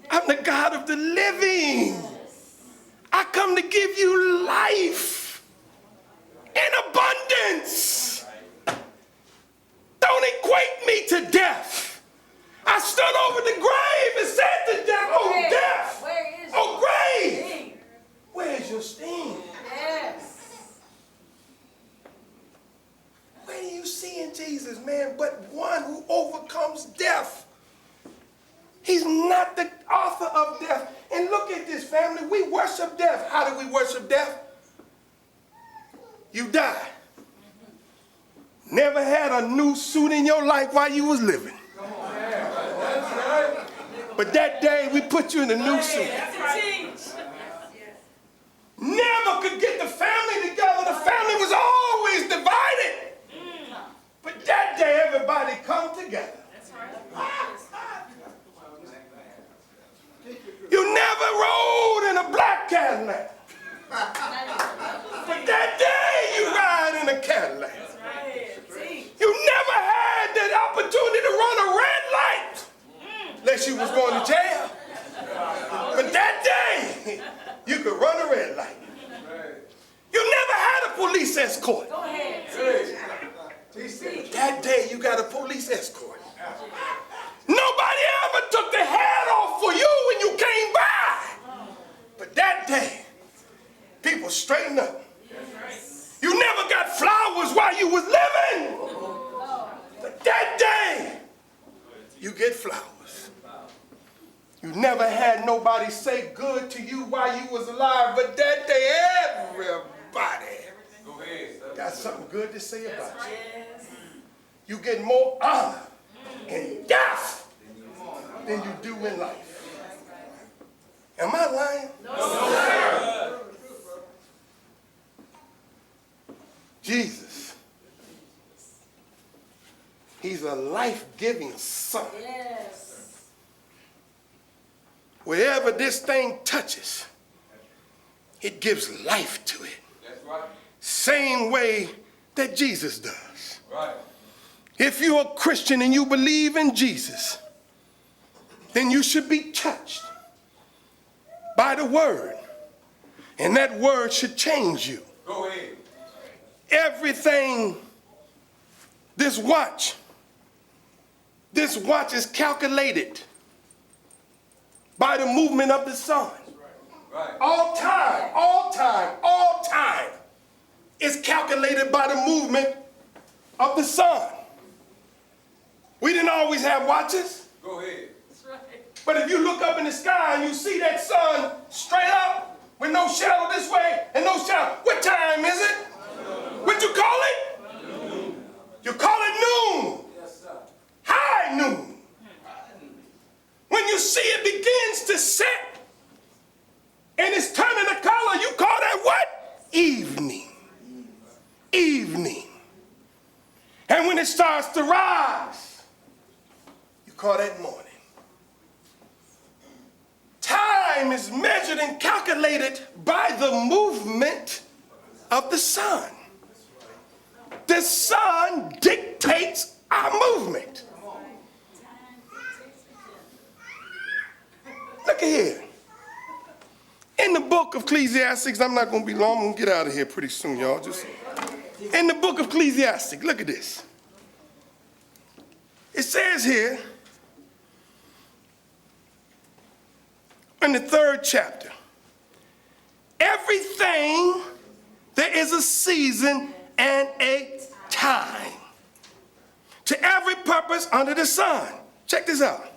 I'm the God of the living. I come to give you life in abundance. Don't equate me to death. I stood over the grave and said to death, oh death, oh grave, where's your sting? Yes. Where do you see in Jesus, man, but one who overcomes death? He's not the author of death. And look at this, family. We worship death. How do we worship death? You die. Never had a new suit in your life while you was living. But that day we put you in a new suit. Never could get the family together. The family was always divided. But that day everybody come together. You never rode in a black Cadillac. But that day you ride in a Cadillac. You never had that opportunity to run a red light unless you was going to jail. But that day you could run a red light. You never had a police escort. Go ahead. That day you got a police escort. Nobody ever took the hat off for you when you came by. But that day, people straightened up. You never got flowers while you was living. But that day, you get flowers. You never had nobody say good to you while you was alive. But that day, everybody got something good to say about you. You get more honor in death than you do in life. Am I lying? No, sir. Jesus, he's a life-giving son. Yes. Wherever this thing touches, it gives life to it. That's right. Same way that Jesus does. Right. If you're a Christian and you believe in Jesus, then you should be touched by the word. And that word should change you. Go ahead. Everything, this watch is calculated by the movement of the sun. Right. All time is calculated by the movement of the sun. We didn't always have watches. Go ahead. But if you look up in the sky and you see that sun straight up with no shadow this way and no shadow, what time is it? What you call it? Noon. You call it noon. Yes, sir. High noon. When you see it begins to set and it's turning the color, you call that what? Evening. Evening. And when it starts to rise, you call that morning. Time is measured and calculated by the movement of the sun. The sun dictates our movement. Look at here. In the book of Ecclesiastes, I'm not going to be long, I'm going to get out of here pretty soon, y'all. In the book of Ecclesiastes, look at this. It says here, in the 3rd chapter, everything, there is a season and a time to every purpose under the sun. Check this out.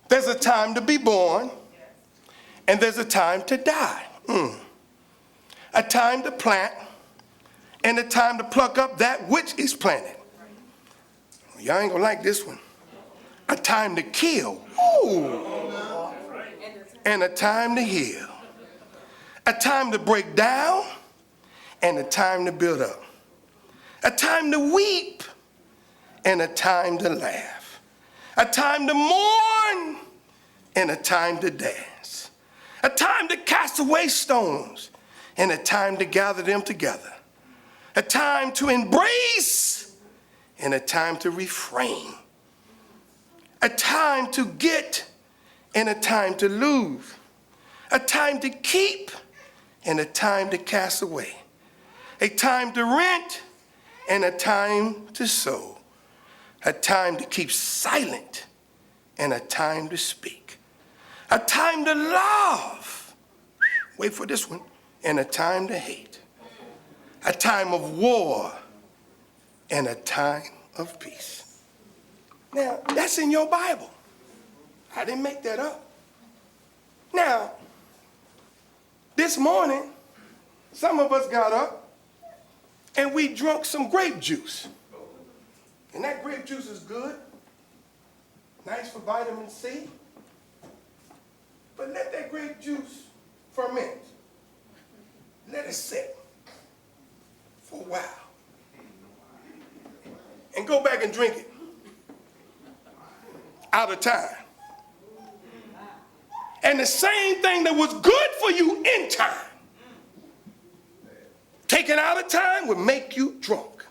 There's a time to be born, and there's a time to die. A time to plant, and a time to pluck up that which is planted. Y'all ain't gonna like this one. A time to kill. Ooh. And a time to heal. A time to break down, and a time to build up. a time to weep and a time to laugh, a time to mourn and a time to dance, a time to cast away stones and a time to gather them together, a time to embrace and a time to refrain, a time to get and a time to lose, a time to keep and a time to cast away, a time to rent and a time to sow, a time to keep silent and a time to speak, a time to love, wait for this one, and a time to hate, a time of war and a time of peace. Now, that's in your Bible. I didn't make that up. Now, this morning, some of us got up and we drunk some grape juice. And that grape juice is good, nice for vitamin C. But let that grape juice ferment. Let it sit for a while. And go back and drink it. Out of time. And the same thing that was good for you in time, taken out of time, would make you drunk.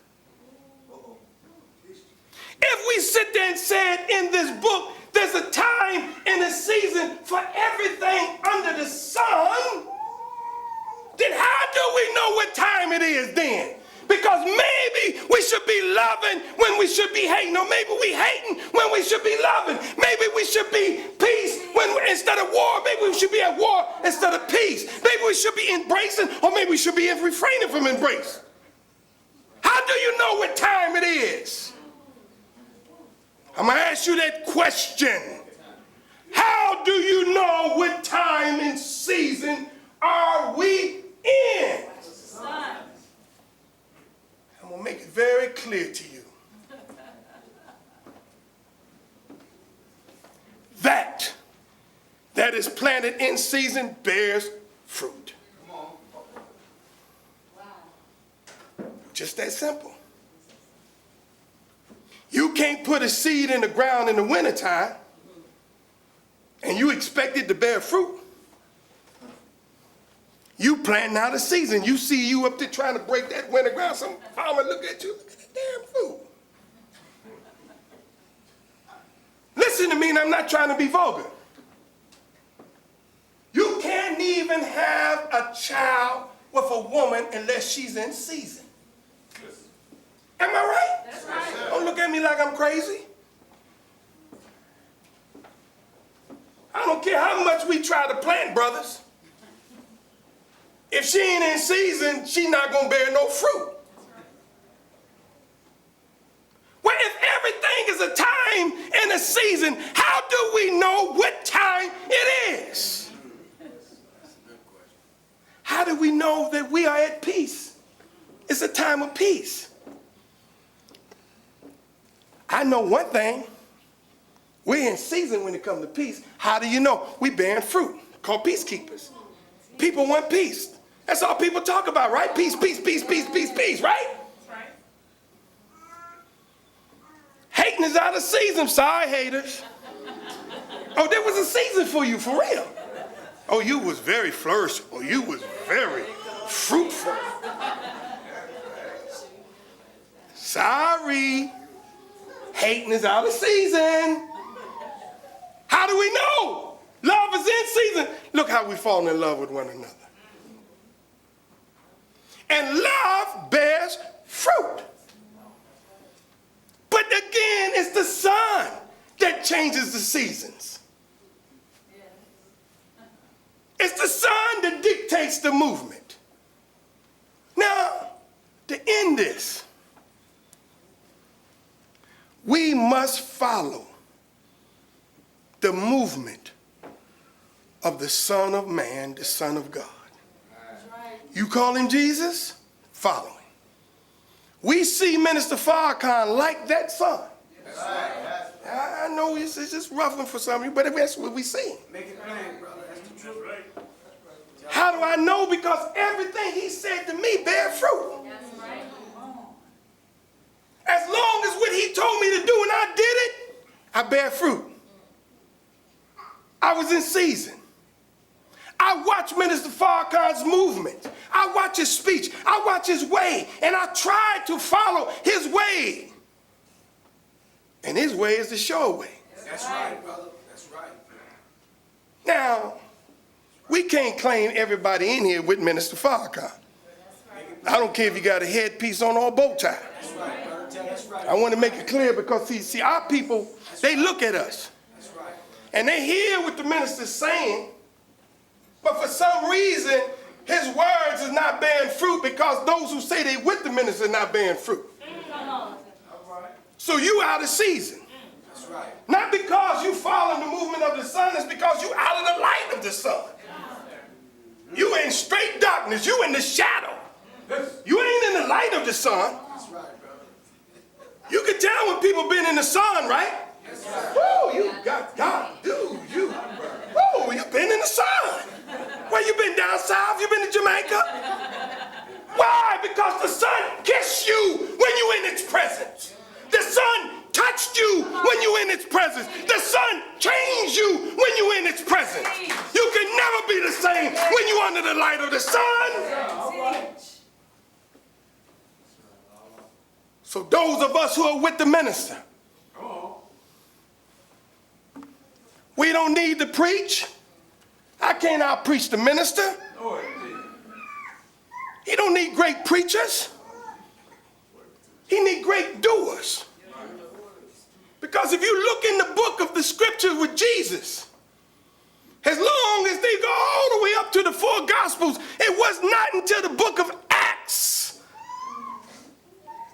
If we sit there and said in this book, there's a time and a season for everything under the sun, then how do we know what time it is then? Because maybe we should be loving when we should be hating, or maybe we hating when we should be loving. Maybe we should be peace instead of war. Maybe we should be at war instead of peace. Maybe we should be embracing, or maybe we should be refraining from embrace. How do you know what time it is? I'm going to ask you that question. How do you know what time and season are we in? I'm going to make it very clear to you. That is planted in season bears fruit. Just that simple. You can't put a seed in the ground in the wintertime and you expect it to bear fruit. You planting out a season. You see you up there trying to break that winter ground. Some farmer look at you, look at that damn fruit. Listen to me, and I'm not trying to be vulgar. You can't even have a child with a woman unless she's in season. Am I right? That's right. Don't look at me like I'm crazy. I don't care how much we try to plant, brothers. If she ain't in season, she's not going to bear no fruit. Well, if everything is a time and a season, how do we know what time it is? How do we know that we are at peace? It's a time of peace. I know one thing. We're in season when it comes to peace. How do you know? We bearing fruit, called peacekeepers. People want peace. That's all people talk about, right? Peace, peace, peace, peace, peace, peace, right? Right. Hating is out of season. Sorry, haters. Oh, there was a season for you, for real. Oh, you was very flourishing. Oh, you was very fruitful. Sorry. Hating is out of season. How do we know? Love is in season. Look how we fall in love with one another. And love bears fruit. But again, it's the sun that changes the seasons. It's the sun that dictates the movement. Now, to end this, we must follow the movement of the Son of Man, the Son of God. You call him Jesus? Follow him. We see Minister Farrakhan like that son. I know it's just ruffling for some of you, but that's what we see. Make it plain, brother. That's the truth. How do I know? Because everything he said to me bear fruit. That's right. As long as what he told me to do and I did it, I bear fruit. I was in season. I watched Minister Farrakhan's movement. I watched his speech. I watched his way. And I tried to follow his way. And his way is the sure way. That's right, brother. That's right. Now, we can't claim everybody in here with Minister Farrakhan. I don't care if you got a headpiece on or a bow tie. That's right, brother. That's right. I want to make it clear because, see, our people, they look at us. That's right. And they hear what the minister's saying, but for some reason, his words is not bearing fruit because those who say they with the minister are not bearing fruit. So you out of season. That's right. Not because you following the movement of the sun, it's because you out of the light of the sun. You in straight darkness. You in the shadow. You ain't in the light of the sun. That's right, brother. You can tell when people been in the sun, right? That's right. Whoa, you got God, dude, you. Whoa, you been in the sun. Where you been, down south? You been to Jamaica? Why? Because the sun kissed you when you in its presence. The sun touched you when you in its presence. The sun changed you when you in its presence. You can never be the same when you under the light of the sun. So those of us who are with the minister, we don't need to preach. I can't out-preach the minister. He don't need great preachers. He need great doers. Because if you look in the book of the scriptures with Jesus, as long as they go all the way up to the 4 Gospels, it was not until the book of Acts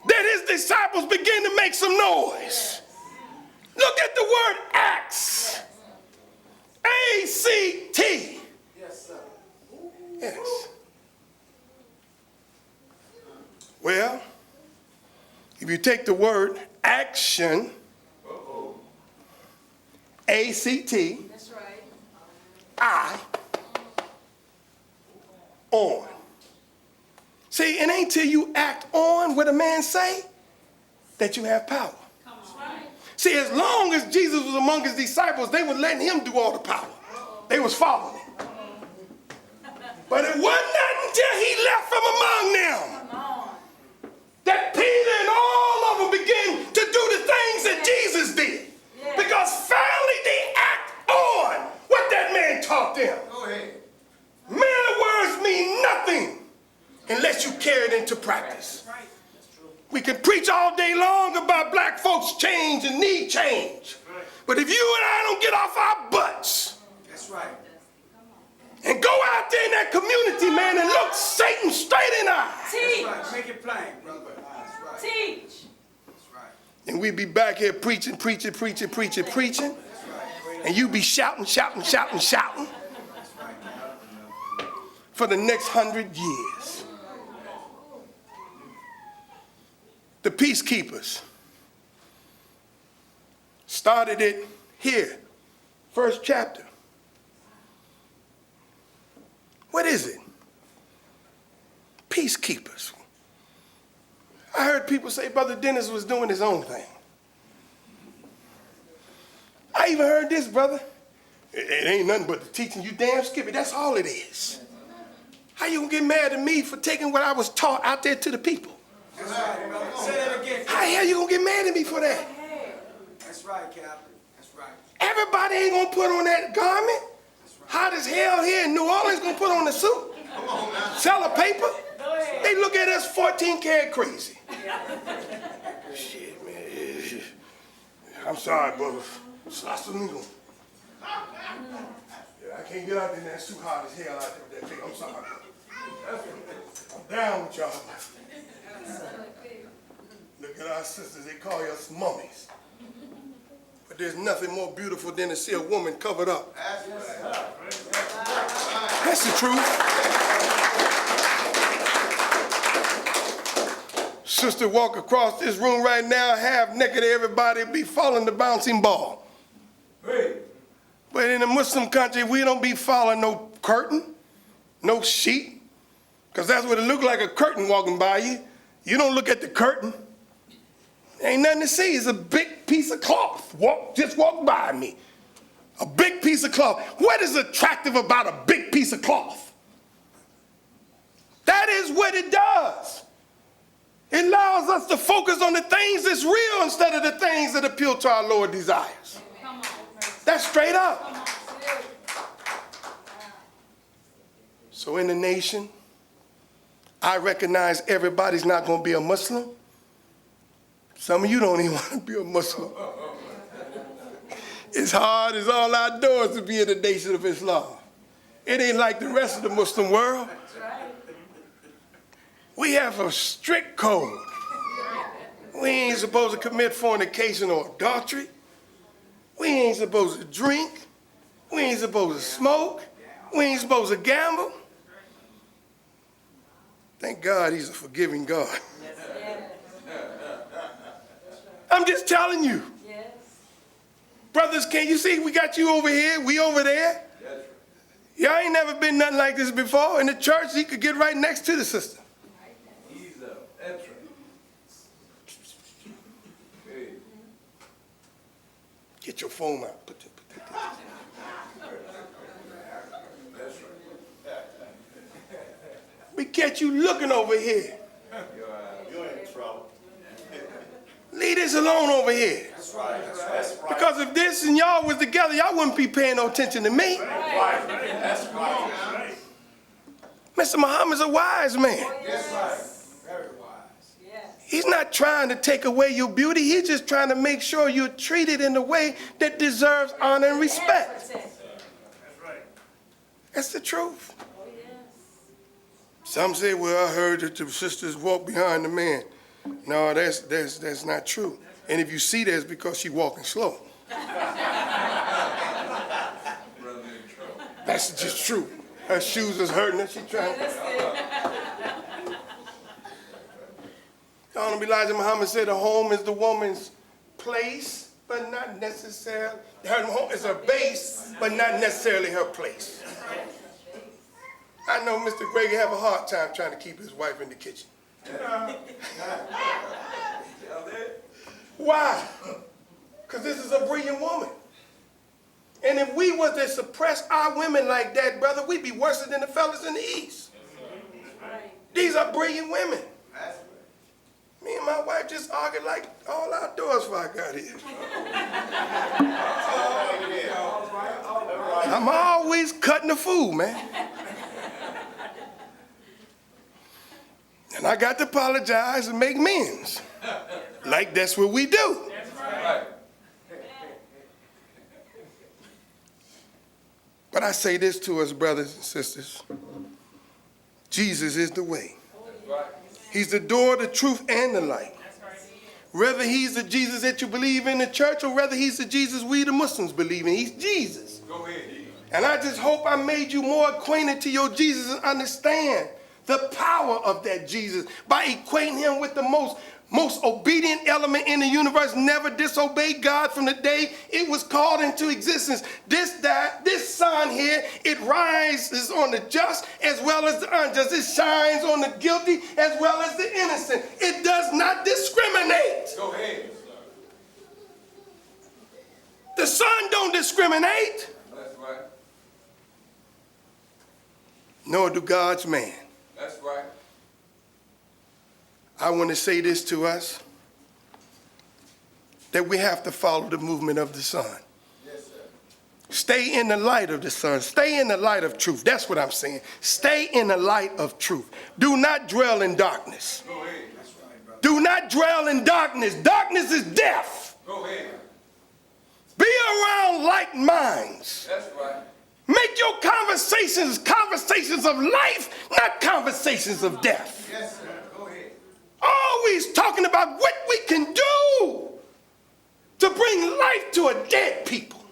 that his disciples began to make some noise. Look at the word Acts. A-C-T. Yes, sir. Yes. Well, if you take the word action, A-C-T, That's right. I, on. See, it ain't till you act on what a man say that you have power. See, as long as Jesus was among his disciples, they were letting him do all the power. They was following him. But it wasn't not until he left from among them that Peter and all of them began to do the things that Jesus did. Because finally they act on what that man taught them. Go ahead. Mere words mean nothing unless you carry it into practice. We can preach all day long about black folks change and need change. But if you and I don't get off our butts That's right. and go out there in that community, man, and look Satan straight in the eye, Teach. That's right. Make it plain, brother. That's right. Teach. That's right. and we be back here preaching, and you be shouting for the next 100 years. The peacekeepers started it here, first chapter. What is it? Peacekeepers. I heard people say Brother Dennis was doing his own thing. I even heard this, brother. It ain't nothing but the teaching, you damn skippy. That's all it is. How you gonna get mad at me for taking what I was taught out there to the people? That's right, brother. Say that again. How the hell you gonna get mad at me for that? That's right, Captain. That's right. Everybody ain't gonna put on that garment. Hot as hell here in New Orleans gonna put on the suit. Sell a paper. They look at us 14 karat crazy. Shit, man. I'm sorry, brother. Yeah, I can't get out there in that suit hot as hell out there with that thing. I'm sorry. I'm down with y'all. Look at our sisters, they call us mummies. But there's nothing more beautiful than to see a woman covered up. That's the truth. Sister walk across this room right now, half naked, everybody be following the bouncing ball. Hey. But in a Muslim country, we don't be following no curtain, no sheet, because that's what it look like, a curtain walking by you. You don't look at the curtain. Ain't nothing to see. It's a big piece of cloth. Just walk by me. A big piece of cloth. What is attractive about a big piece of cloth? That is what it does. It allows us to focus on the things that's real instead of the things that appeal to our lower desires. That's straight up. So in the nation, I recognize everybody's not going to be a Muslim. Some of you don't even want to be a Muslim. It's hard as all outdoors to be in the nation of Islam. It ain't like the rest of the Muslim world. We have a strict code. We ain't supposed to commit fornication or adultery. We ain't supposed to drink. We ain't supposed to smoke. We ain't supposed to gamble. Thank God he's a forgiving God. I'm just telling you. Brothers, can you see we got you over here, we over there? Y'all ain't never been nothing like this before. In the church, he could get right next to the sister. That's right. Get your phone out. That's right. We catch you looking over here. You're in trouble. Leave this alone over here. That's right. That's right. Because if this and y'all was together, y'all wouldn't be paying no attention to me. Right. That's right. Mr. Muhammad's a wise man. That's right. Very wise. He's not trying to take away your beauty. He's just trying to make sure you're treated in a way that deserves honor and respect. That's right. That's the truth. Some say, well, I heard that the sisters walk behind the man. No, that's not true. And if you see that, it's because she's walking slow. That's just true. Her shoes is hurting her. She's trying. Elijah Muhammad said a home is the woman's place, but not necessarily. Her home is her base, but not necessarily her place. I know Mr. Gregg have a hard time trying to keep his wife in the kitchen. Why? Because this is a brilliant woman. And if we were to suppress our women like that, brother, we'd be worse than the fellas in the East. These are brilliant women. Me and my wife just argued like all outdoors before I got here. I'm always cutting the food, man. And I got to apologize and make amends. Like that's what we do. But I say this to us, brothers and sisters. Jesus is the way. He's the door, the truth, and the light. Whether he's the Jesus that you believe in the church or whether he's the Jesus we the Muslims believe in, he's Jesus. Go ahead. And I just hope I made you more acquainted to your Jesus and understand the power of that Jesus by equating him with the most obedient element in the universe. Never disobeyed God from the day it was called into existence. This sun here, it rises on the just as well as the unjust. It shines on the guilty as well as the innocent. It does not discriminate. Go ahead. The sun don't discriminate. That's right. Nor do God's man. That's right. I want to say this to us, that we have to follow the movement of the sun. Yes, sir. Stay in the light of the sun. Stay in the light of truth. That's what I'm saying. Stay in the light of truth. Do not dwell in darkness. Go ahead. That's right, brother. Do not dwell in darkness. Darkness is death. Go ahead. Be around like minds. That's right. Make your conversations conversations of life, not conversations of death. Yes, sir. Go ahead. Always talking about what we can do to bring life to a dead people.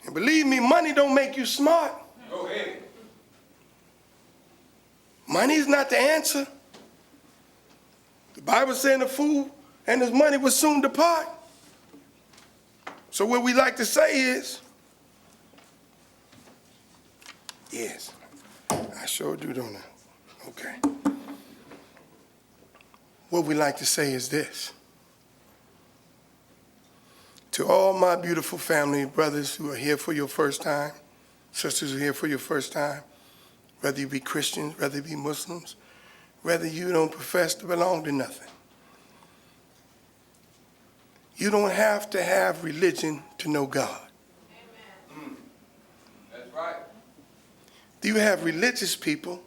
And believe me, money don't make you smart. Go ahead. Money is not the answer. The Bible saying the fool and his money will soon depart. So what we like to say is, yes, I sure do, don't I? Okay. what we like to say is this. To all my beautiful family, brothers who are here for your first time, sisters who are here for your first time, whether you be Christians, whether you be Muslims, whether you don't profess to belong to nothing. You don't have to have religion to know God. That's right. You have religious people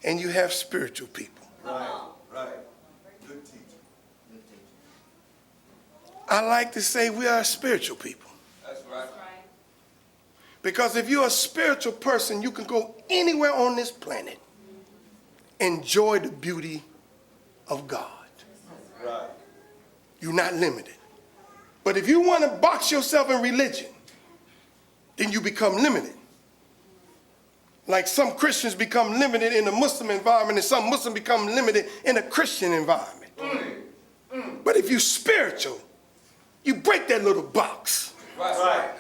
and you have spiritual people. Right. Good teacher. I like to say we are spiritual people. That's right. Because if you're a spiritual person, you can go anywhere on this planet, enjoy the beauty of God. Right. You're not limited. But if you want to box yourself in religion, then you become limited. Like some Christians become limited in a Muslim environment and some Muslims become limited in a Christian environment. But if you're spiritual, you break that little box. Right.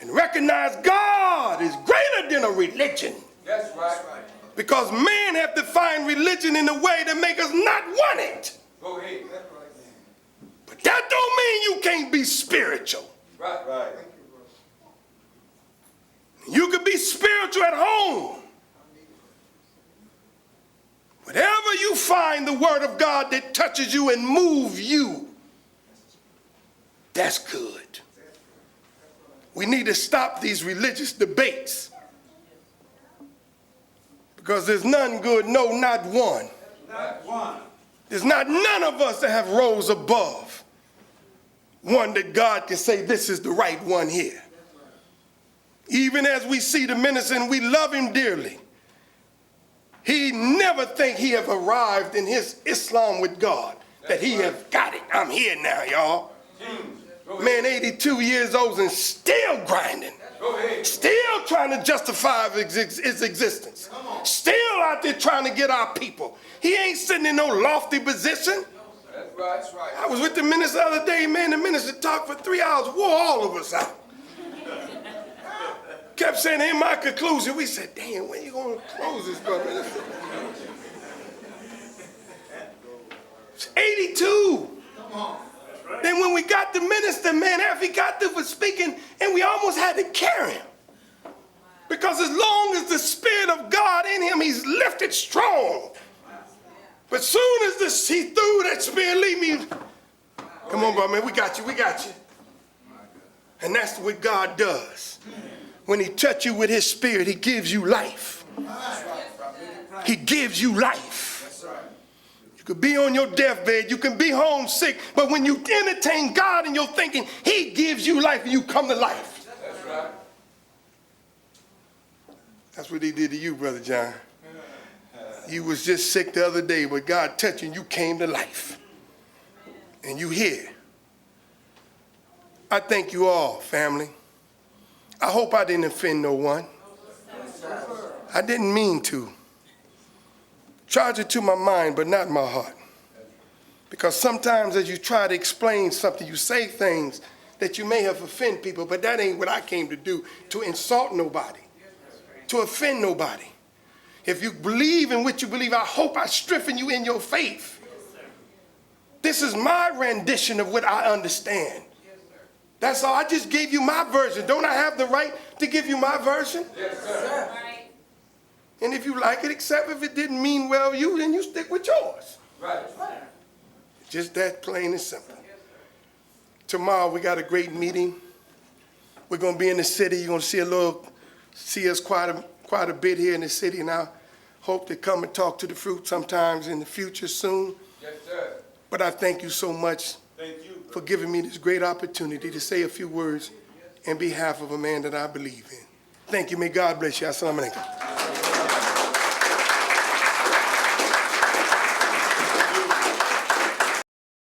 And recognize God is greater than a religion. That's right. Because man have defined religion in a way that make us not want it. Go ahead. But that don't mean you can't be spiritual. Right. You can be spiritual at home. Whatever you find the word of God that touches you and moves you, that's good. We need to stop these religious debates. Because there's none good, no, not one. Not one. There's not none of us that have rose above one that God can say this is the right one here. Even as we see the minister and we love him dearly, he never think he have arrived in his Islam with God, that he have got it. I'm here now, y'all. Man, 82 years old and still grinding. Still trying to justify his existence. Still out there trying to get our people. He ain't sitting in no lofty position. That's right. I was with the minister the other day, man. The minister talked for 3 hours, wore all of us out. Kept saying, in my conclusion, we said, damn, when you going to close this, brother? It's 82. Come on. That's right. Then when we got the minister, man, after he got through for speaking, and we almost had to carry him. Because as long as the Spirit of God in him, he's lifted strong. But soon as he threw that Spirit, leave me. Come on, brother, man, we got you. And that's what God does. When he touches you with his Spirit, he gives you life. He gives you life. You could be on your deathbed, you can be homesick, but when you entertain God in your thinking, he gives you life and you come to life. That's right. That's what he did to you, Brother John. You was just sick the other day, but God touched you and you came to life. And you here. I thank you all, family. I hope I didn't offend no one. I didn't mean to. Charge it to my mind, but not my heart. Because sometimes as you try to explain something, you say things that you may have offended people, but that ain't what I came to do, to insult nobody, to offend nobody. If you believe in what you believe, I hope I strengthen you in your faith. This is my rendition of what I understand. That's all. I just gave you my version. Don't I have the right to give you my version? Yes, sir. And if you like it, accept. If it didn't mean well to you, then you stick with yours. Right. Just that plain and simple. Tomorrow we got a great meeting. We're going to be in the city. You're going to see us quite a bit here in the city, and I hope to come and talk to the fruit sometimes in the future soon. Yes, sir. But I thank you so much Thank you. for giving me this great opportunity to say a few words in behalf of a man that I believe in. Thank you. May God bless you. Assalamu alaikum.